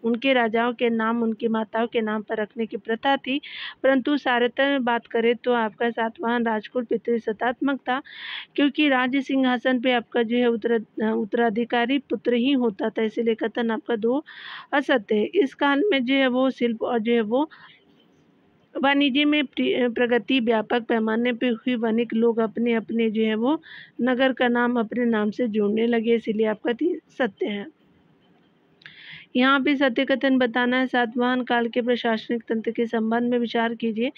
उनके राजाओं के नाम उनकी माताओं के नाम पर रखने की प्रथा थी, परंतु सारतः में बात करें तो आपका सातवाहन राजकुल पितृसत्तात्मक था, क्योंकि राज्य सिंहासन पे आपका जो है उत्तराधिकारी पुत्र ही होता था, इसीलिए कथन आपका दो असत्य है। इस काल में जो है वो शिल्प और जो है वो वाणिज्य में प्रगति व्यापक पैमाने पे हुई। वणिक लोग अपने अपने जो है वो नगर का नाम अपने नाम से जोड़ने लगे, इसीलिए आपका सत्य है। यहाँ पे सत्य कथन बताना है। सातवाहन काल के प्रशासनिक तंत्र के संबंध में विचार कीजिए।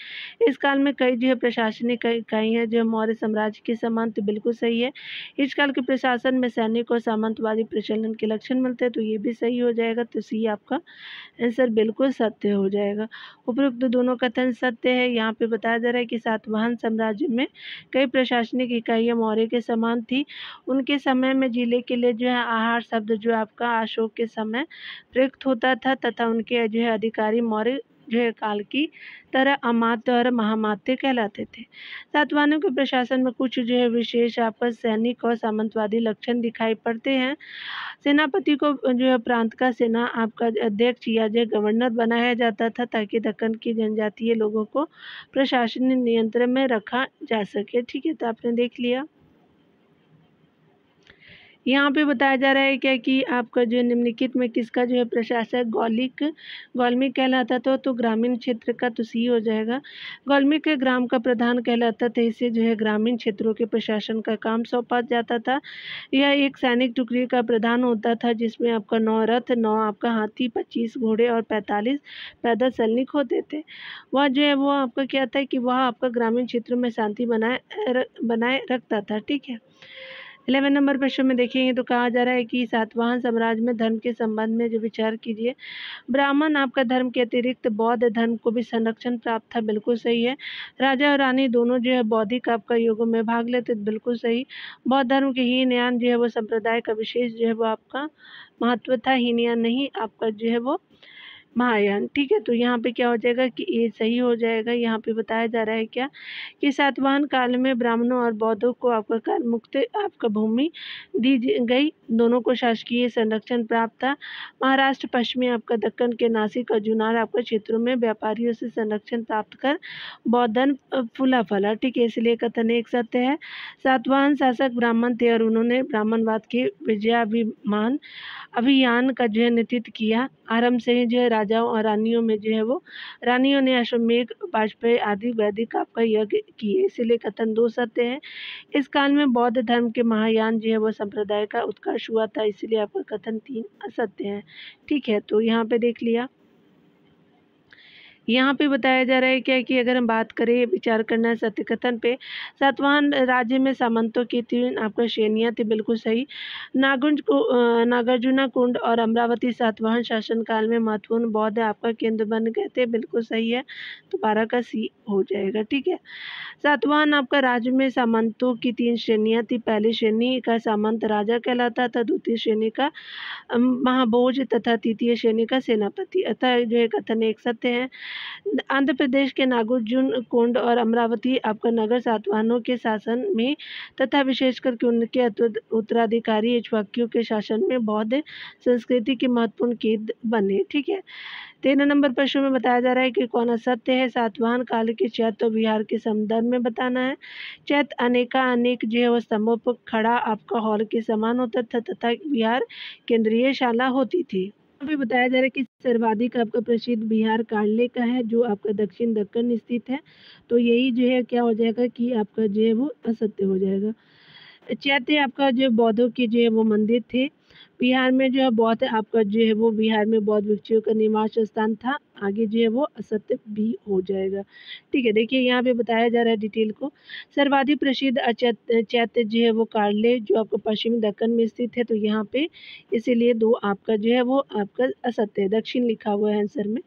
इस काल में कई जो है प्रशासनिक इकाइयाँ जो मौर्य साम्राज्य के समान, तो बिल्कुल सही है। इस काल के प्रशासन में सैनिक और सामंतवादी प्रचलन के लक्षण मिलते हैं, तो ये भी सही हो जाएगा। तो सी आपका आंसर बिल्कुल सत्य हो जाएगा। उपरोक्त दोनों कथन सत्य है। यहाँ पे बताया जा रहा है कि सातवाहन साम्राज्य में कई प्रशासनिक इकाइयाँ मौर्य के समान थी। उनके समय में जिले के लिए जो है आहार शब्द जो आपका अशोक के समय प्रयुक्त होता था, तथा उनके जो है अधिकारी मौर्य जो है काल की तरह अमात्य और महामात्य कहलाते थे। सातवाहनों के प्रशासन में कुछ जो है विशेष आपस सैनिक और सामंतवादी लक्षण दिखाई पड़ते हैं। सेनापति को जो है प्रांत का सेना आपका अध्यक्ष या जो गवर्नर बनाया जाता था, ताकि दक्कन की जनजातीय लोगों को प्रशासनिक नियंत्रण में रखा जा सके। ठीक है, तो आपने देख लिया। यहाँ पे बताया जा रहा है क्या कि आपका जो निम्नलिखित में किसका जो है प्रशासक गौलमिक कहलाता था, तो ग्रामीण क्षेत्र का तो सी हो जाएगा। गौलमिक ग्राम का प्रधान कहलाता था। इसे जो है ग्रामीण क्षेत्रों के प्रशासन का काम सौंपा जाता था। यह एक सैनिक टुकड़ी का प्रधान होता था, जिसमें आपका 9 रथ, 9 आपका हाथी, 25 घोड़े और 45 पैदल सैनिक होते थे। वह जो है वो आपका क्या था कि वह आपका ग्रामीण क्षेत्रों में शांति बनाए रखता था। ठीक है। 11 नंबर प्रश्न में देखेंगे तो कहा जा रहा है कि सातवाहन साम्राज्य में धर्म के संबंध में जो विचार कीजिए। ब्राह्मण आपका धर्म के अतिरिक्त बौद्ध धर्म को भी संरक्षण प्राप्त था, बिल्कुल सही है। राजा और रानी दोनों जो है बौद्धिक आपका योगों में भाग लेते, बिल्कुल सही। बौद्ध धर्म के हीनयान जो है वो संप्रदाय का विशेष जो है वो आपका महत्व था, हीनयान नहीं आपका जो है वो महायान। ठीक है, तो यहाँ पे क्या हो जाएगा कि ये सही हो जाएगा। यहाँ पे बताया जा रहा है क्या कि सातवाहन काल में ब्राह्मणों और बौद्धों को आपका कर मुक्त आपका भूमि दी गई, दोनों को शासकीय संरक्षण प्राप्त था। महाराष्ट्र पश्चिमी आपका दक्कन के नासिक और जुनार आपका क्षेत्रों में व्यापारियों से संरक्षण प्राप्त कर बौद्ध धर्म फूला फला। ठीक है, इसलिए कथन एक सत्य है। सातवाहन शासक ब्राह्मण थे और उन्होंने ब्राह्मणवाद के विजयाभिमान अभियान का जो है नेतृत्व किया। आरंभ से ही जो है राजाओं और रानियों में जो है वो रानियों ने अश्वमेध, वाजपेयी आदि वैदिक आपका यज्ञ किए, इसीलिए कथन दो सत्य है। इस काल में बौद्ध धर्म के महायान जो है वो संप्रदाय का उत्कर्ष हुआ था, इसलिए आपका कथन 3 असत्य है। ठीक है, तो यहाँ पे देख लिया। यहाँ पे बताया जा रहा है क्या कि अगर हम बात करें विचार करना है सत्य कथन पे, सातवाहन राज्य में सामंतों की 3 आपका श्रेणियाँ थी, बिल्कुल सही। नागार्जुना कुंड और अमरावती सातवाहन शासन काल में महत्वपूर्ण बौद्ध आपका केंद्र बन गए थे, बिल्कुल सही है। तो 12 का सी हो जाएगा। ठीक है, सातवाहन आपका राज्य में सामंतों की 3 श्रेणियाँ थी। पहली श्रेणी का सामंत राजा कहलाता था, द्वितीय श्रेणी का महाभोज तथा तृतीय श्रेणी का सेनापति। अतः जो है कथन एक सत्य है। आंध्र प्रदेश के नागार्जुन कुंड और अमरावती आपका नगर सातवाहनों के शासन में तथा विशेषकर के उनके उत्तराधिकारी इक्ष्वाकुओं के शासन में बौद्ध संस्कृति के महत्वपूर्ण केंद्र बने। ठीक है, 13 नंबर प्रश्न में बताया जा रहा है कि कौन असत्य है। सातवाहन काल के चैत्य विहार के संदर्भ में बताना है। चैत्य अनेक जो है वो स्तंभों पर खड़ा आपका हॉल के समान होता था तथा विहार केंद्रीय शाला होती थी। यहाँ पे बताया जा रहा है कि सर्वाधिक आपका प्रसिद्ध विहार कार्ले का है, जो आपका दक्षिण दक्कन स्थित है। तो यही जो है क्या हो जाएगा कि आपका जो है वो असत्य हो जाएगा। चैत्य आपका जो बौद्धों के जो है वो मंदिर थे। बिहार में जो है बौद्ध आपका जो है वो बिहार में बौद्ध भिक्षुओं का निवास स्थान था। आगे जो है वो असत्य भी हो जाएगा। ठीक है, देखिए यहाँ पे बताया जा रहा है डिटेल को। सर्वाधिक प्रसिद्ध चैत्य जो है वो कार्ले जो आपका पश्चिमी दक्कन में स्थित है, तो यहाँ पे इसीलिए 2 आपका जो है वो आपका असत्य है, दक्षिण लिखा हुआ है आंसर में।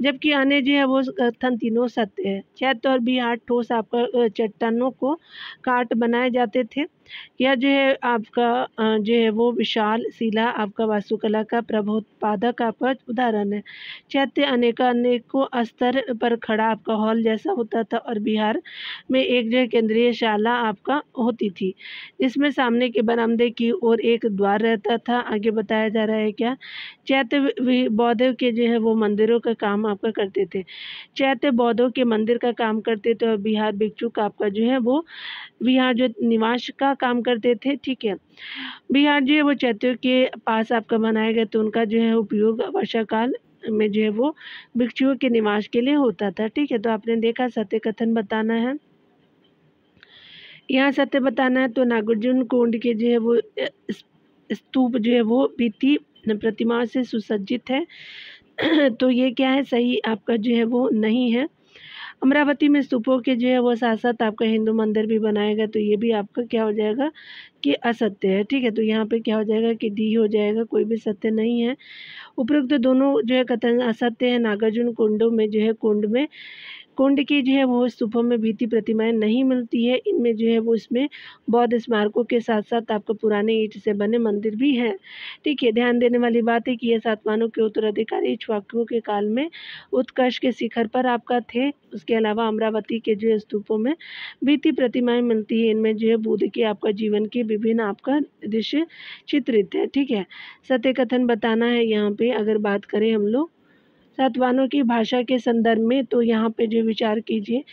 जबकि अन्य जो है वो कथन तीनों सत्य है। चैत्य और बिहार ठोस आपका चट्टानों को काट बनाए जाते थे। यह जो है आपका जो है वो विशाल शिला आपका वास्तुकला का प्रबोत्पादक आपका उदाहरण है। चैत्य अनेकों स्तर पर खड़ा आपका हॉल जैसा होता था और बिहार में एक जो है केंद्रीय शाला आपका होती थी, जिसमें सामने के बरामदे की ओर एक द्वार रहता था। आगे बताया जा रहा है क्या, चैत्य बौद्धों के जो है वो मंदिरों का काम आपका करते थे। चैत्य बौद्धों के मंदिर का काम करते थे और बिहार भिक्षुक आपका जो है वो बिहार जो निवास का काम करते थे। ठीक है, बिहार जो है वो चैत्यों के पास आपका बनाया गया, तो उनका जो है उपयोग वर्षा काल में जो है वो भिक्षुओं के निवास के लिए होता था। ठीक है, तो आपने देखा सत्य कथन बताना है। यहाँ सत्य बताना है तो नागार्जुन कुंड के जो है वो स्तूप जो है वो भित्ति प्रतिमा से सुसज्जित है। तो ये क्या है, सही आपका जो है वो नहीं है। अमरावती में स्तूपों के जो है वो साथ साथ आपका हिंदू मंदिर भी बनाया गया, तो ये भी आपका क्या हो जाएगा कि असत्य है। ठीक है, तो यहाँ पे क्या हो जाएगा कि डी हो जाएगा, कोई भी सत्य नहीं है। उपरोक्त दोनों जो है कथन असत्य है। नागार्जुन कुंडों में जो है कुंड की जो है वो स्तूपों में भित्ति प्रतिमाएं नहीं मिलती है। इनमें जो है वो इसमें बौद्ध स्मारकों के साथ साथ आपको पुराने ईंट से बने मंदिर भी हैं। ठीक है, ध्यान देने वाली बात है कि ये सातवाहनों के उत्तराधिकारी इक्ष्वाकुओं के काल में उत्कर्ष के शिखर पर आपका थे। उसके अलावा अमरावती के जो स्तूपों में भित्ति प्रतिमाएं मिलती है। इनमें जो है बुद्ध के आपका जीवन के विभिन्न आपका दृश्य चित्रित है। ठीक है, सत्य कथन बताना है। यहाँ पे अगर बात करें हम लोग सातवाहनों की भाषा के संदर्भ में, तो यहाँ पे जो विचार कीजिए,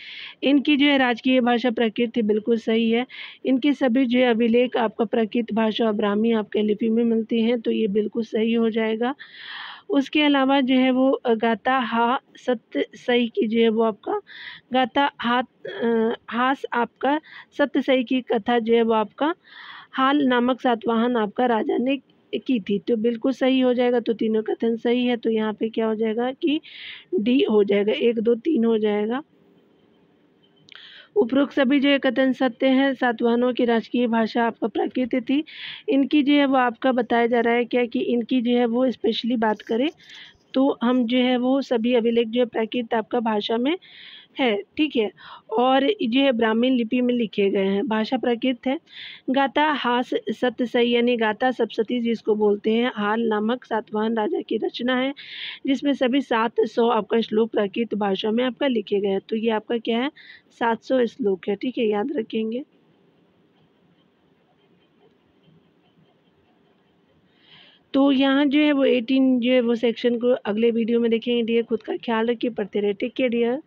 इनकी जो है राजकीय भाषा प्राकृत बिल्कुल सही है। इनके सभी जो है अभिलेख आपका प्राकृत भाषा और ब्राह्मी आपके लिपि में मिलती हैं, तो ये बिल्कुल सही हो जाएगा। उसके अलावा जो है वो गाथा हा सत्य सही की जो है वो आपका गाथा हास आपका सत्य सही की कथा जो है वो आपका हाल नामक सातवाहन आपका राजा ने की थी, तो बिल्कुल सही हो जाएगा। तो तीनों कथन सही है, तो यहाँ पे क्या हो जाएगा कि डी हो जाएगा, 1 2 3 हो जाएगा। उपरोक्त सभी जो है कथन सत्य है। सातवाहनों की राजकीय भाषा आपका प्राकृत थी। इनकी जो है वो आपका बताया जा रहा है क्या कि इनकी जो है वो स्पेशली बात करें तो हम जो है वो सभी अभिलेख जो है प्राकृत आपका भाषा में है। ठीक है, और जो है ब्राह्मण लिपि में लिखे गए हैं, भाषा प्राकृत है। गाथा हास सत्य सही यानी गाथा सप्तशती जिसको बोलते हैं, हाल नामक सातवाहन राजा की रचना है, जिसमें सभी 700 आपका श्लोक प्राकृत भाषा में आपका लिखे गए हैं। तो ये आपका क्या है, 700 श्लोक है। ठीक है, याद रखेंगे। तो यहाँ जो है वो 18 जो है वो सेक्शन को अगले वीडियो में देखेंगे। डियर खुद का ख्याल रखिए, पढ़ते रहे, टेक केयर डियर।